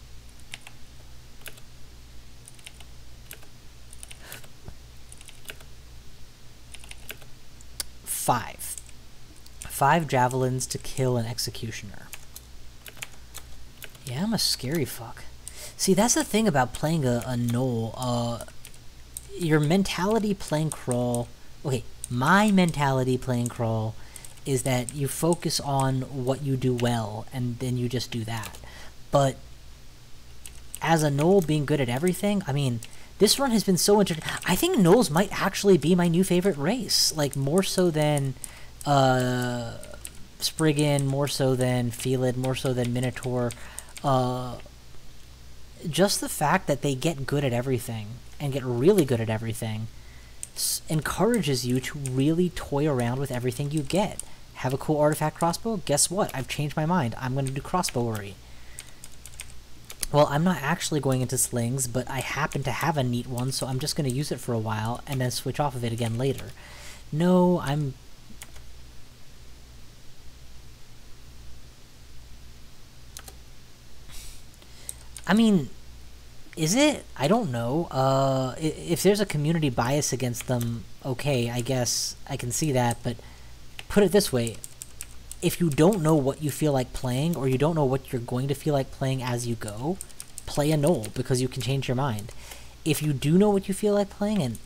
Five javelins to kill an executioner. Yeah, I'm a scary fuck. See, that's the thing about playing a Gnoll. Your mentality playing Crawl... Okay, my mentality playing Crawl is that you focus on what you do well, and then you just do that. But as a Gnoll being good at everything, I mean, this run has been so interesting. I think Gnolls might actually be my new favorite race. Like, more so than Spriggan, more so than Felid, more so than Minotaur. Just the fact that they get good at everything, and get really good at everything, encourages you to really toy around with everything you get. Have a cool artifact crossbow? Guess what? I've changed my mind. I'm going to do crossbowery. Well, I'm not actually going into slings, but I happen to have a neat one, so I'm just going to use it for a while, and then switch off of it again later. No, I mean, is it? I don't know. If there's a community bias against them, okay, I guess I can see that, but put it this way. If you don't know what you feel like playing, or you don't know what you're going to feel like playing as you go, play a Gnoll, because you can change your mind. If you do know what you feel like playing, and,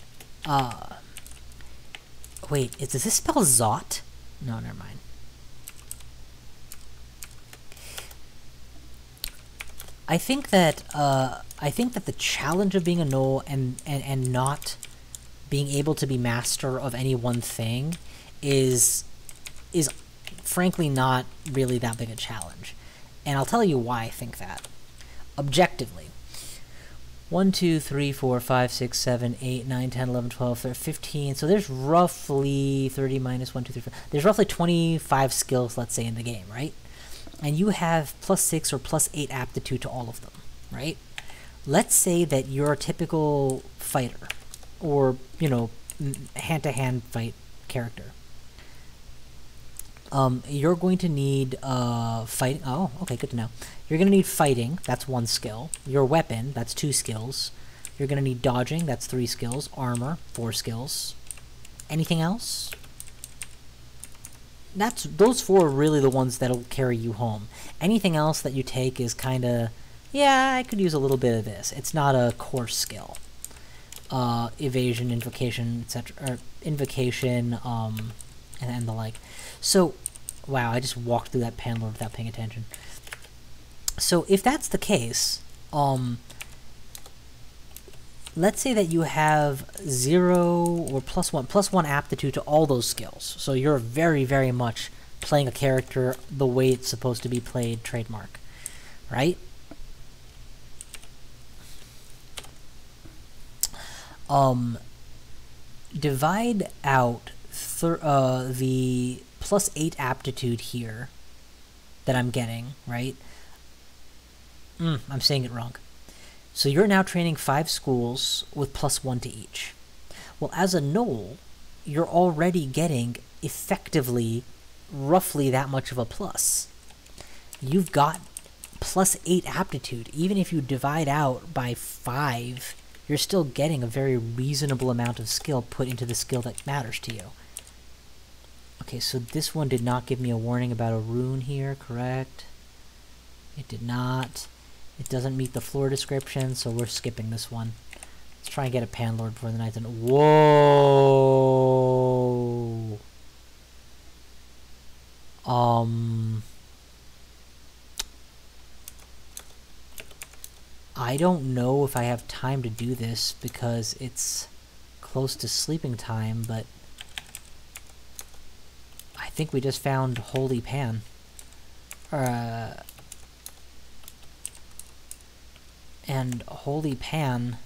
wait, does this spell Zot? No, never mind. I think that the challenge of being a Gnoll and not being able to be master of any one thing is frankly not really that big a challenge. And I'll tell you why I think that. Objectively. 1, 2, 3, 4, 5, 6, 7, 8, 9, 10, 11, 12, 13, 15. So there's roughly 30 minus 1, 2, 3, 4. There's roughly 25 skills, let's say, in the game, right? And you have +6 or +8 aptitude to all of them, right? Let's say that you're a typical fighter, or, you know, hand-to-hand fight character. You're going to need fighting. Oh, okay, good to know. You're going to need fighting. That's 1 skill. Your weapon. That's 2 skills. You're going to need dodging. That's 3 skills. Armor. 4 skills. Anything else? Those 4 are really the ones that'll carry you home. Anything else that you take is kind of, yeah, I could use a little bit of this. It's not a core skill. Evasion, invocation, etc. Or invocation, and the like. So, wow, I just walked through that panel without paying attention. So, if that's the case, let's say that you have 0 or +1 aptitude to all those skills. So you're very, very much playing a character the way it's supposed to be played, trademark, right? Divide out the +8 aptitude here that I'm getting, right? I'm saying it wrong. So you're now training 5 schools with +1 to each. Well, as a Gnoll, you're already getting effectively roughly that much of a plus. You've got +8 aptitude. Even if you divide out by 5 you're still getting a very reasonable amount of skill put into the skill that matters to you. Okay, so this one did not give me a warning about a rune here, correct? It did not. It doesn't meet the floor description, so we're skipping this one. Let's try and get a Panlord before the night's end. Whoa! I don't know if I have time to do this because it's close to sleeping time, but I think we just found Holy Pan. And Holy Pan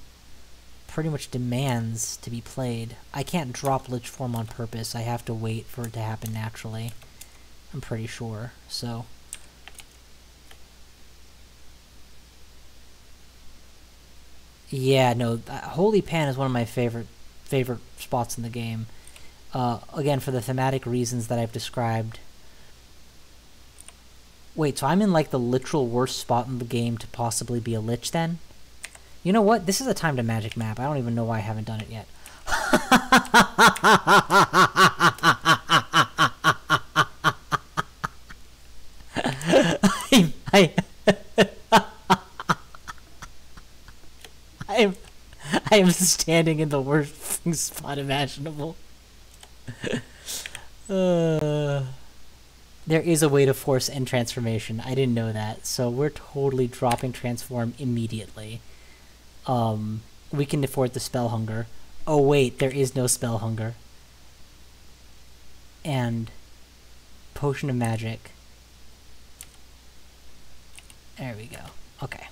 pretty much demands to be played. I can't drop Lich Form on purpose. I have to wait for it to happen naturally. I'm pretty sure, so... Yeah, no, Holy Pan is one of my favorite spots in the game. Again, for the thematic reasons that I've described. Wait, so I'm in like the literal worst spot in the game to possibly be a Lich then? You know what? This is a time to magic map. I don't even know why I haven't done it yet. I am standing in the worst spot imaginable. There is a way to force end transformation. I didn't know that, so we're totally dropping transform immediately. We can afford the spell hunger. Oh wait, there is no spell hunger. And potion of magic. There we go. Okay.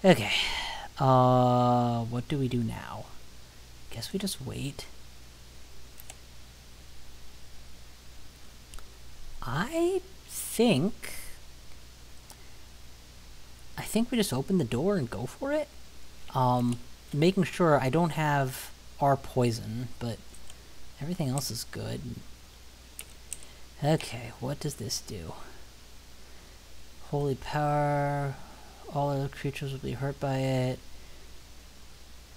Okay. What do we do now? Guess we just wait. I think we just open the door and go for it. Making sure I don't have our poison, but everything else is good. Okay, what does this do? Holy power. All other creatures will be hurt by it.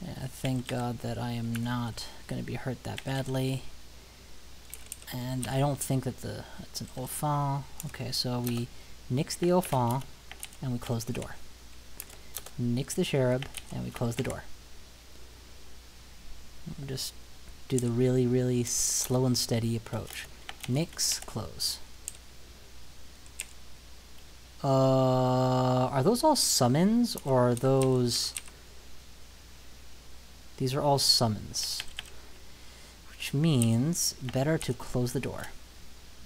Yeah, thank God that I am not going to be hurt that badly. And I don't think that it's an Ophon. Okay, so we nix the Ophon, and we close the door. Nix the Cherub, and we close the door. We'll just do the really, really slow and steady approach. Nix, close. Are those all summons, or are those... These are all summons. Which means better to close the door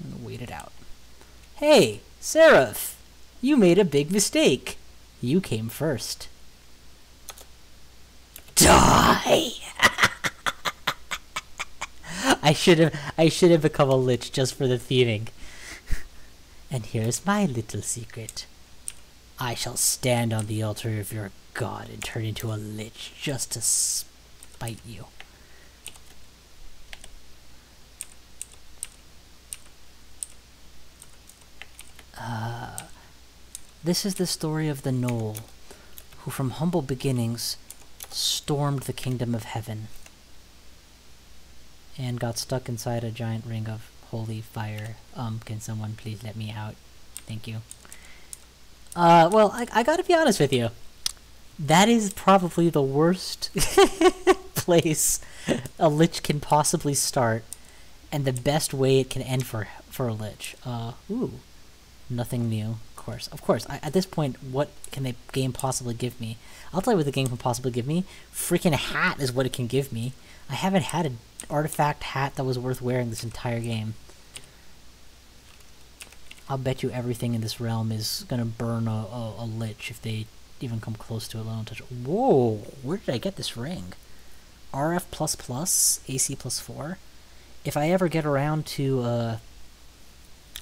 and wait it out. Hey, Seraph! You made a big mistake. You came first. Die! I should have become a Lich just for the thieving. And here's my little secret. I shall stand on the altar of your god and turn into a Lich just to spite you. This is the story of the Gnoll, who from humble beginnings stormed the kingdom of heaven and got stuck inside a giant ring of holy fire. Can someone please let me out? Thank you. Well, I gotta be honest with you. That is probably the worst place a Lich can possibly start, and the best way it can end for a Lich. Ooh. Nothing new, of course. At this point, what can the game possibly give me? I'll tell you what the game can possibly give me. Freaking hat is what it can give me. I haven't had an artifact hat that was worth wearing this entire game. I'll bet you everything in this realm is gonna burn a Lich if they even come close to it, let alone touch it. Whoa! Where did I get this ring? RF++, AC +4. If I ever get around to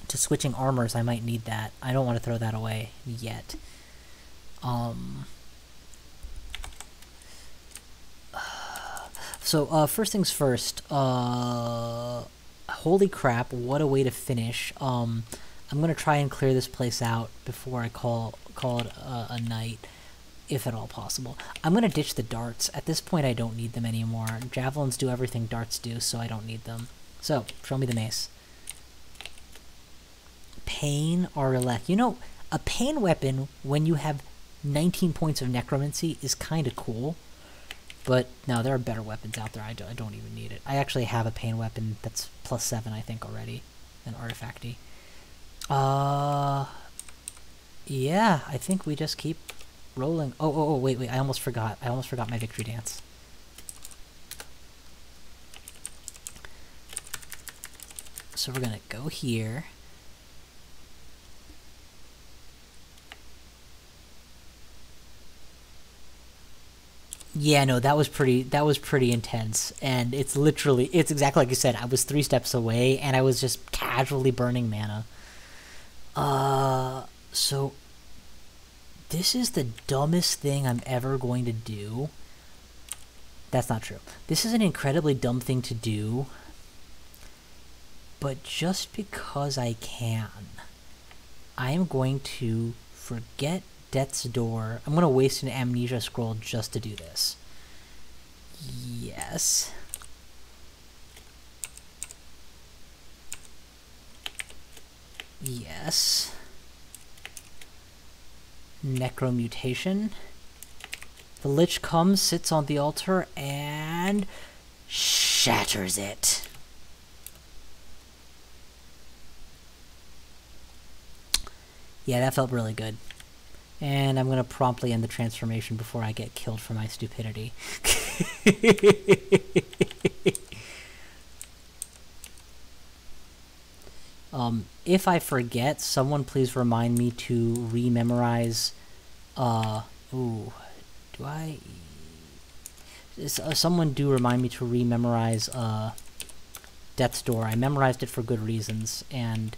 switching armors, I might need that. I don't want to throw that away yet. So, first things first, holy crap, what a way to finish. I'm gonna try and clear this place out before I call it a night. if at all possible. I'm gonna ditch the darts. At this point, I don't need them anymore. Javelins do everything darts do, so I don't need them. So, show me the mace. Pain or elect. You know, a pain weapon, when you have 19 points of necromancy, is kind of cool. But, no, there are better weapons out there. I don't even need it. I actually have a pain weapon that's +7, I think, already. An artifacty. Yeah, I think we just keep rolling. Oh, wait, I almost forgot. I almost forgot my victory dance. So we're gonna go here. Yeah, no, that was pretty intense. And it's exactly like you said. I was 3 steps away and I was just casually burning mana. So this is the dumbest thing I'm ever going to do. That's not true. This is an incredibly dumb thing to do. But just because I can, I am going to forget Death's Door. I'm going to waste an Amnesia Scroll just to do this. Yes. Yes. Necromutation. The Lich comes, sits on the altar, and shatters it. Yeah, that felt really good. And I'm going to promptly end the transformation before I get killed for my stupidity. If I forget, someone please remind me to rememorize, someone do remind me to rememorize, Death's Door. I memorized it for good reasons, and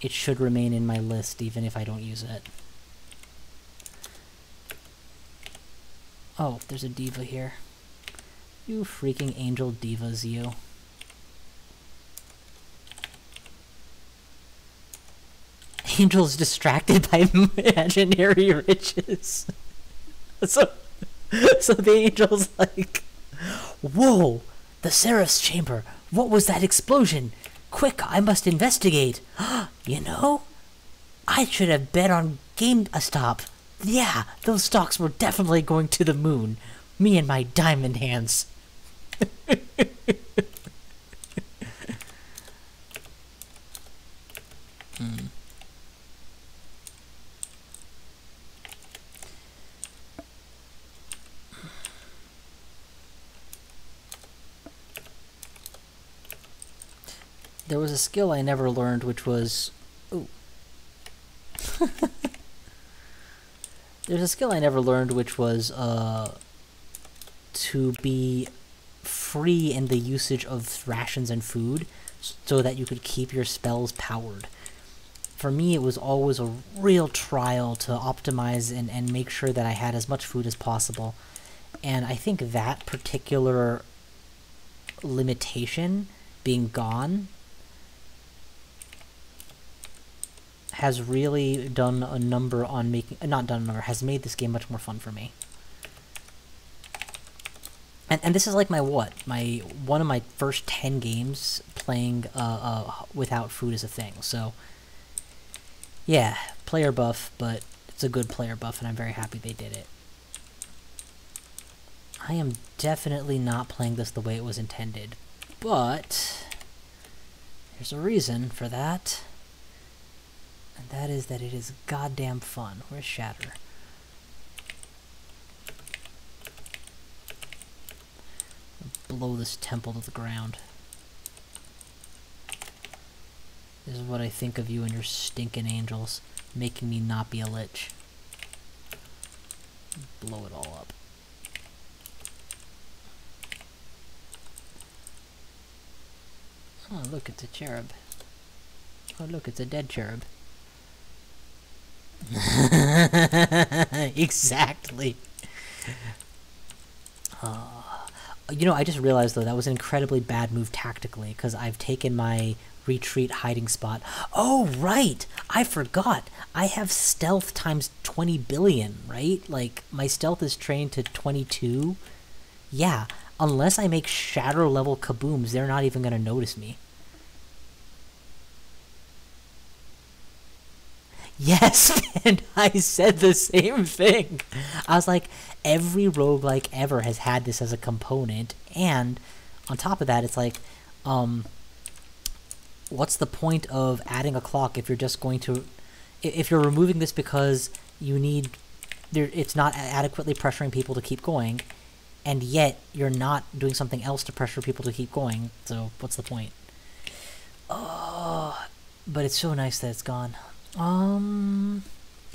it should remain in my list even if I don't use it. Oh, there's a diva here. You freaking angel divas, you. Angel's distracted by imaginary riches. So the angel's like, whoa, the Seraph's chamber. What was that explosion? Quick, I must investigate. You know, I should have bet on GameStop. Yeah, those stocks were definitely going to the moon. Me and my diamond hands. There was a skill I never learned, which was... Ooh. There's a skill I never learned, which was, to be free in the usage of rations and food, so that you could keep your spells powered. For me, it was always a real trial to optimize and make sure that I had as much food as possible. And I think that particular limitation being gone has really done a number on making... not done a number, has made this game much more fun for me. And this is like my one of my first 10 games playing without food as a thing. So, yeah, player buff, but it's a good player buff, and I'm very happy they did it. I am definitely not playing this the way it was intended, but there's a reason for that. And that is that it is goddamn fun. Where's Shatter? Blow this temple to the ground. This is what I think of you and your stinking angels, making me not be a lich. Blow it all up. Oh, look, it's a cherub. Oh, look, it's a dead cherub. Exactly. You know, I just realized, though, that was an incredibly bad move tactically, because I've taken my retreat hiding spot. Oh, right! I forgot! I have stealth times 20 billion, right? Like, my stealth is trained to 22. Yeah, unless I make shatter-level kabooms, they're not even gonna notice me. Yes, man, I said the same thing. I was like, every roguelike ever has had this as a component, and on top of that, it's like, what's the point of adding a clock if you're just going to... If you're removing this because you need... it's not adequately pressuring people to keep going, and yet you're not doing something else to pressure people to keep going, so what's the point? Oh, but it's so nice that it's gone.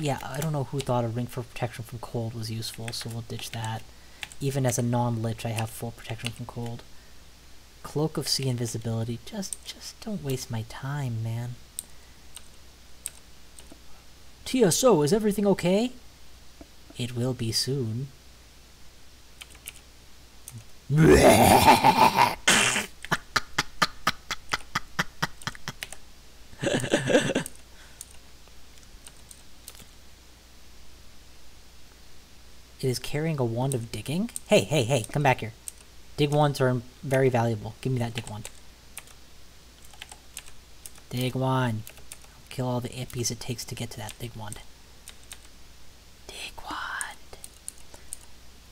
Yeah, I don't know who thought a ring for protection from cold was useful, so we'll ditch that. Even as a non-lich, I have full protection from cold. Cloak of Sea invisibility. Just don't waste my time, man. TSO, is everything okay? It will be soon. It is carrying a wand of digging? Hey, hey, hey, come back here. Dig wands are very valuable. Give me that dig wand. Dig wand. Kill all the ippies it takes to get to that dig wand. Dig wand.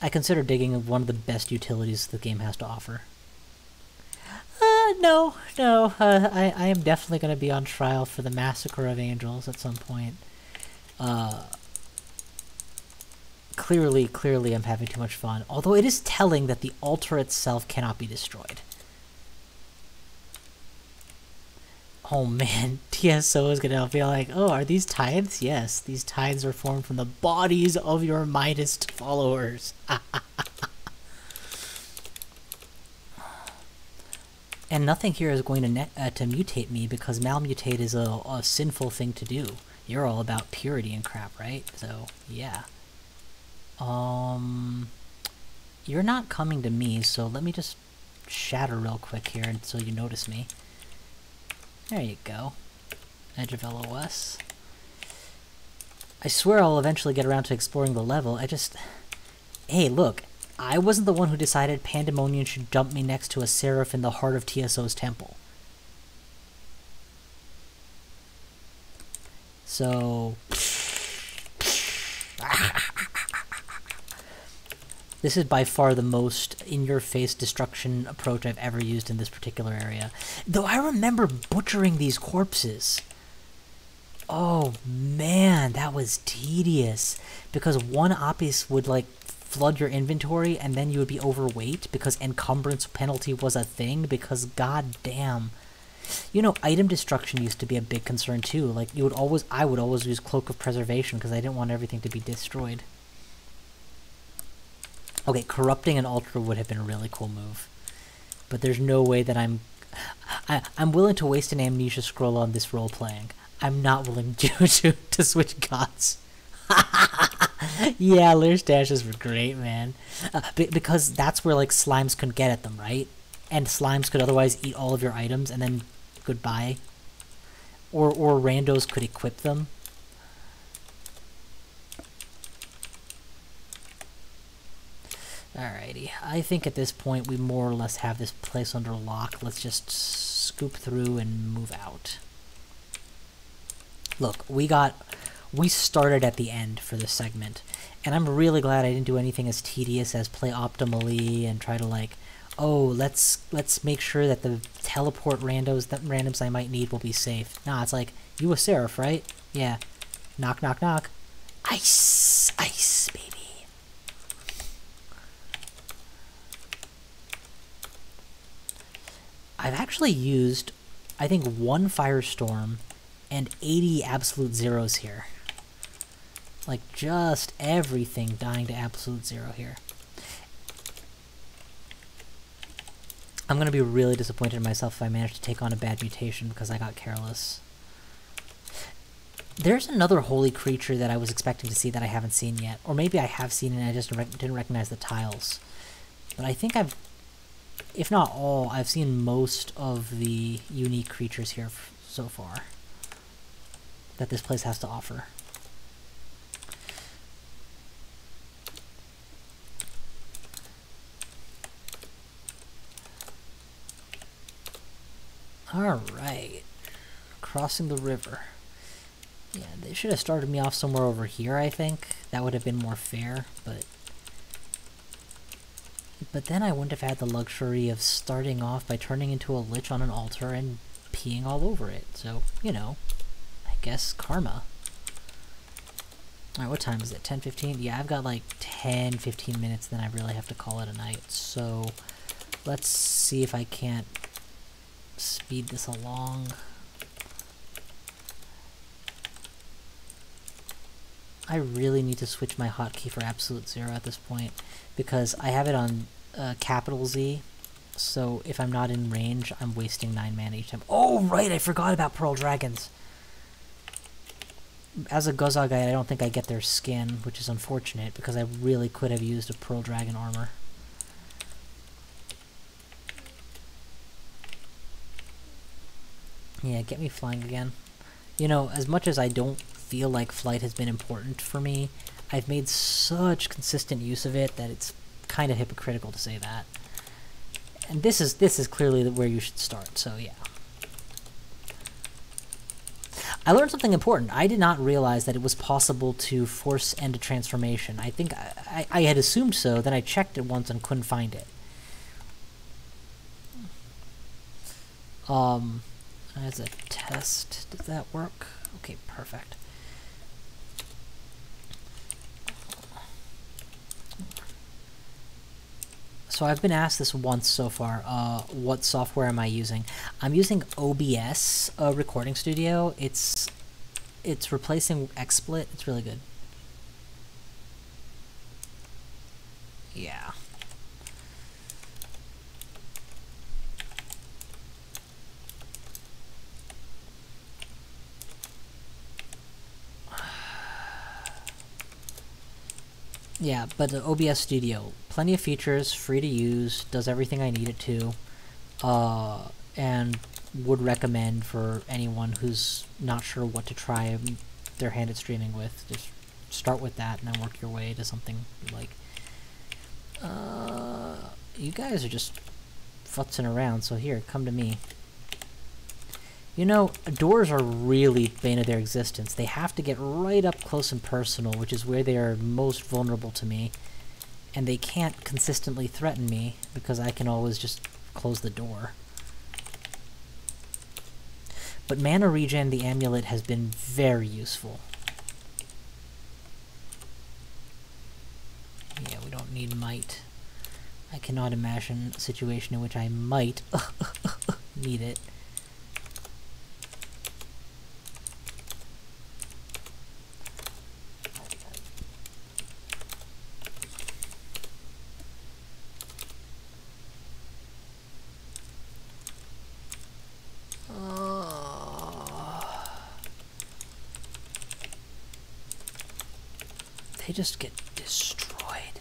I consider digging one of the best utilities the game has to offer. No. I am definitely going to be on trial for the Massacre of Angels at some point. Clearly I'm having too much fun. Although it is telling that the altar itself cannot be destroyed. Oh man, TSO is gonna be like, oh, are these tithes? Yes, these tithes are formed from the bodies of your Midas followers. And nothing here is going to mutate me, because malmutate is a sinful thing to do. You're all about purity and crap, right? So, yeah. You're not coming to me, so let me just shatter real quick here until you notice me. There you go. Edge of LOS. I swear I'll eventually get around to exploring the level. Hey, look. I wasn't the one who decided Pandemonium should dump me next to a seraph in the heart of TSO's temple. So... This is by far the most in-your-face destruction approach I've ever used in this particular area. Though I remember butchering these corpses. Oh man, that was tedious. Because one Apis would like flood your inventory and then you would be overweight because encumbrance penalty was a thing, because goddamn. You know, item destruction used to be a big concern too. Like I would always use Cloak of Preservation because I didn't want everything to be destroyed. Okay, corrupting an altar would have been a really cool move. But there's no way that I'm willing to waste an amnesia scroll on this role playing. I'm not willing to switch gods. Yeah, Leer stashes were great, man. Because that's where like slimes couldn't get at them, right? And slimes could otherwise eat all of your items and then goodbye. Or randos could equip them. Alrighty, I think at this point we more or less have this place under lock. Let's just scoop through and move out. Look, we started at the end for this segment, and I'm really glad I didn't do anything as tedious as play optimally and try to like, oh, let's make sure that the teleport randoms I might need will be safe. Nah, it's like, you a seraph, right? Yeah. Knock, knock, knock. Ice, ice, baby. I've actually used, I think, 1 Firestorm and 80 Absolute Zeros here. Like, just everything dying to Absolute Zero here. I'm gonna be really disappointed in myself if I manage to take on a bad mutation because I got careless. There's another holy creature that I was expecting to see that I haven't seen yet. Or maybe I have seen it and I just didn't recognize the tiles. But I think I've if not all, I've seen most of the unique creatures here so far that this place has to offer. Alright. Crossing the river. Yeah, they should have started me off somewhere over here, I think. That would have been more fair, but then I wouldn't have had the luxury of starting off by turning into a lich on an altar and peeing all over it. So, you know, I guess karma. Alright, what time is it? 10:15? Yeah, I've got like 10-15 minutes, then I really have to call it a night. So, let's see if I can't speed this along. I really need to switch my hotkey for absolute zero at this point, because I have it on capital Z, so if I'm not in range, I'm wasting 9 mana each time. Oh, right, I forgot about Pearl Dragons. As a Gozog guy, I don't think I get their skin, which is unfortunate, because I really could have used a Pearl Dragon armor. Yeah, get me flying again. You know, as much as I don't feel like flight has been important for me, I've made such consistent use of it that it's kind of hypocritical to say that. And this is clearly where you should start, so yeah. I learned something important. I did not realize that it was possible to force end a transformation. I think I had assumed so, then I checked it once and couldn't find it. As a test, does that work? Okay, perfect. So I've been asked this once so far, what software am I using? I'm using OBS Recording Studio. It's replacing XSplit. It's really good. Yeah. Yeah, but the OBS Studio, plenty of features, free to use, does everything I need it to, and would recommend for anyone who's not sure what to try their hand at streaming with. Just start with that and then work your way to something like... you guys are just futzing around, so here, come to me. You know, doors are really bane of their existence. They have to get right up close and personal, which is where they are most vulnerable to me. And they can't consistently threaten me, because I can always just close the door. But mana regen, the amulet, has been very useful. Yeah, we don't need might. I cannot imagine a situation in which I might need it. They just get destroyed.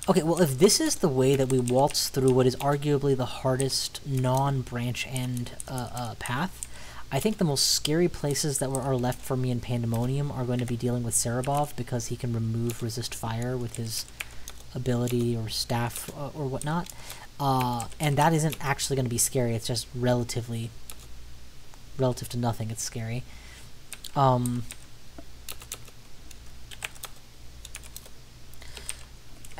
Okay, well, if this is the way that we waltz through what is arguably the hardest non-branch end path, I think the most scary places that are left for me in Pandemonium are going to be dealing with Serabov, because he can remove resist fire with his ability or staff or whatnot. And that isn't actually going to be scary, it's just relative to nothing, it's scary.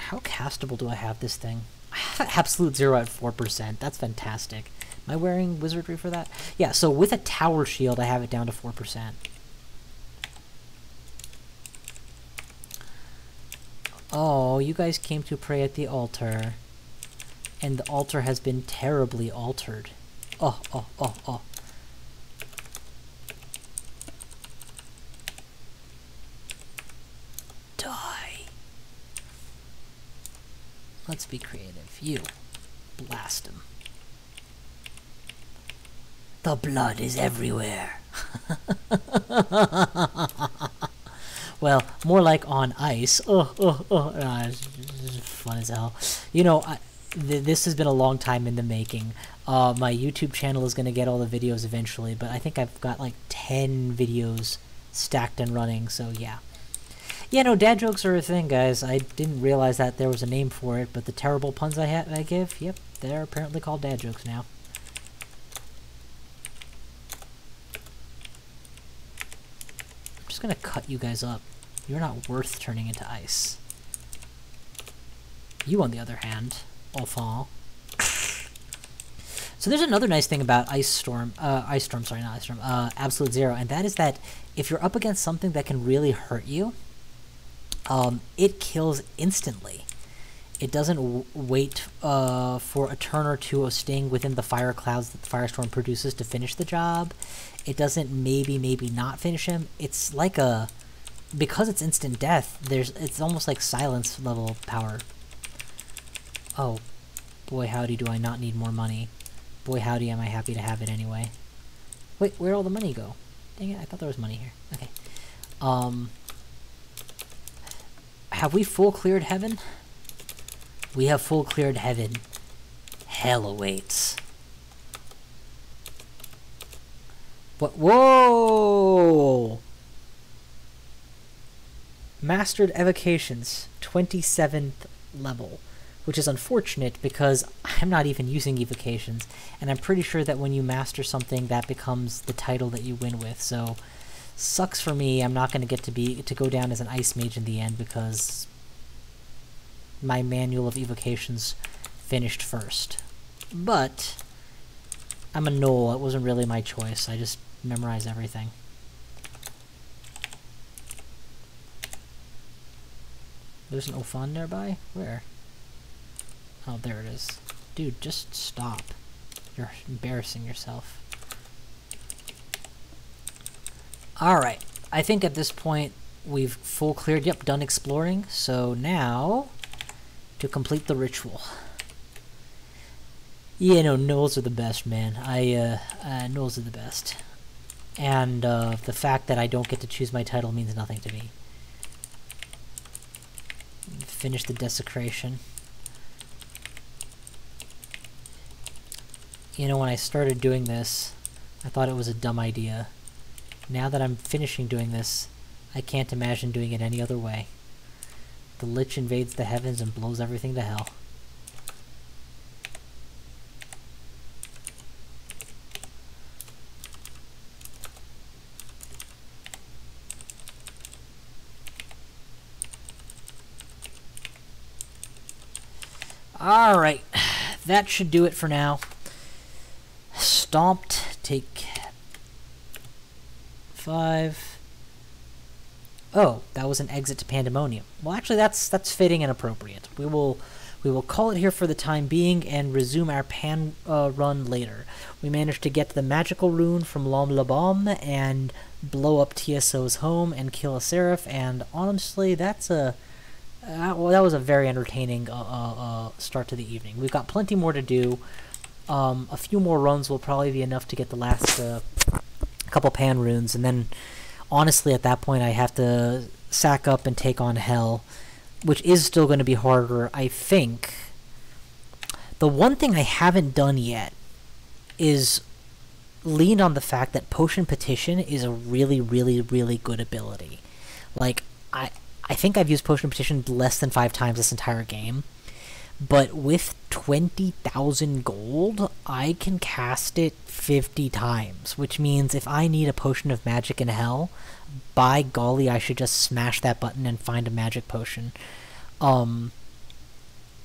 How castable do I have this thing? I have absolute zero at 4%. That's fantastic. Am I wearing wizardry for that? Yeah, so with a tower shield, I have it down to 4%. Oh, you guys came to pray at the altar. And the altar has been terribly altered. Oh, oh, oh, oh. Let's be creative. You. Blast him. The blood is everywhere. Well, more like on ice. Oh, oh, oh. It's fun as hell. You know, This has been a long time in the making. My YouTube channel is going to get all the videos eventually, but I think I've got like 10 videos stacked and running, so yeah. Yeah, no, dad jokes are a thing, guys. I didn't realize that there was a name for it, but the terrible puns I give, yep, they're apparently called dad jokes now. I'm just gonna cut you guys up. You're not worth turning into ice. You, on the other hand, enfant. So there's another nice thing about Absolute Zero, and that is that if you're up against something that can really hurt you, it kills instantly. It doesn't wait for a turn or two of staying within the fire clouds that the firestorm produces to finish the job. It doesn't maybe not finish him. It's like because it's instant death, it's almost like silence level power. Oh, boy howdy do I not need more money. Boy howdy am I happy to have it anyway. Wait, where'd all the money go? Dang it, I thought there was money here. Okay. Have we full cleared heaven? We have full cleared heaven. Hell awaits. What? Whoa! Mastered evocations, 27th level. Which is unfortunate because I'm not even using evocations, and I'm pretty sure that when you master something, that becomes the title that you win with, so sucks for me. I'm not going to get to go down as an ice mage in the end because my manual of evocations finished first. But I'm a Gnoll. It wasn't really my choice. I just memorize everything. There's an Ophon nearby? Where? Oh, there it is. Dude, just stop. You're embarrassing yourself. Alright. I think at this point we've full cleared. Yep, done exploring. So now, to complete the ritual. Yeah, no, Gnolls are the best, man. Gnolls are the best. And the fact that I don't get to choose my title means nothing to me. Finish the desecration. You know, when I started doing this, I thought it was a dumb idea. Now that I'm finishing doing this, I can't imagine doing it any other way. The Lich invades the heavens and blows everything to hell. Alright, that should do it for now. Stomped, take 5. Oh, that was an exit to Pandemonium. Well, actually, that's fitting and appropriate. We will call it here for the time being and resume our pan run later. We managed to get the magical rune from Lom Lobom and blow up TSO's home and kill a seraph. And honestly, that's a well, that was a very entertaining start to the evening. We've got plenty more to do. A few more runs will probably be enough to get the last couple pan runes, and then honestly at that point I have to sack up and take on Hell, which is still going to be harder, I think. The one thing I haven't done yet is lean on the fact that Potion Petition is a really, really, really good ability. Like, I think I've used Potion Petition less than 5 times this entire game. But with 20,000 gold, I can cast it 50 times, which means if I need a potion of magic in hell, by golly, I should just smash that button and find a magic potion. I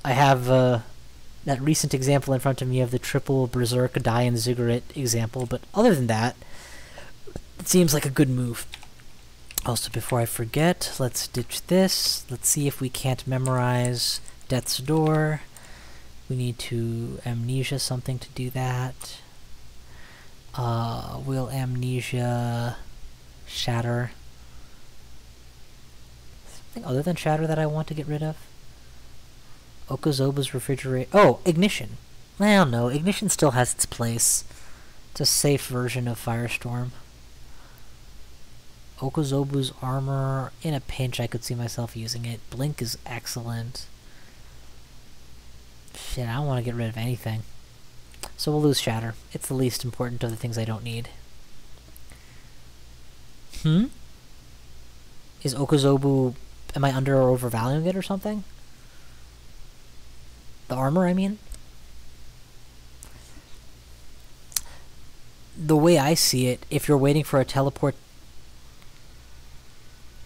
have that recent example in front of me of the triple Berserk Die and Ziggurat example, but other than that, it seems like a good move. Also, before I forget, let's ditch this. Let's see if we can't memorize Death's Door. We need to amnesia something to do that. Will amnesia shatter? Something other than shatter that I want to get rid of? Okazoba's refrigerator. Oh, ignition. Well, no, ignition still has its place. It's a safe version of Firestorm. Okazobu's armor. In a pinch, I could see myself using it. Blink is excellent. Shit, I don't want to get rid of anything. So we'll lose Shatter. It's the least important of the things I don't need. Is Okazobu... Am I under or overvaluing it or something? The armor, I mean? The way I see it, if you're waiting for a teleport...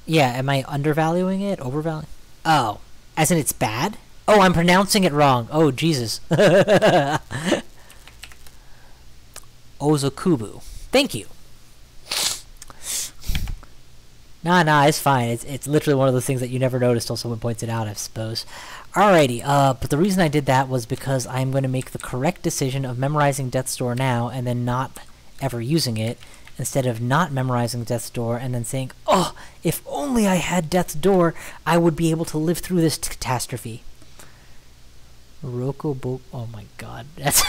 Yeah, am I undervaluing it? Overvaluing? Oh. As in it's bad? Oh, I'm pronouncing it wrong. Oh, Jesus. Ozokubu. Thank you. Nah, it's fine. It's literally one of those things that you never noticed till someone points it out, I suppose. Alrighty, but the reason I did that was because I'm going to make the correct decision of memorizing Death's Door now and then not ever using it, instead of not memorizing Death's Door and then saying, oh, if only I had Death's Door, I would be able to live through this catastrophe. Rokobo... Oh my god. That's...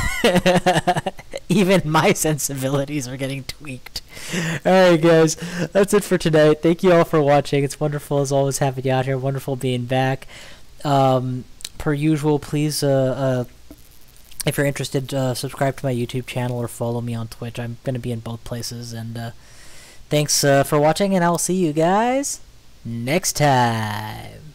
Even my sensibilities are getting tweaked. Alright guys, that's it for tonight. Thank you all for watching. It's wonderful as always having you out here. Wonderful being back. Per usual, please, if you're interested, subscribe to my YouTube channel or follow me on Twitch. I'm going to be in both places. And thanks for watching, and I will see you guys next time.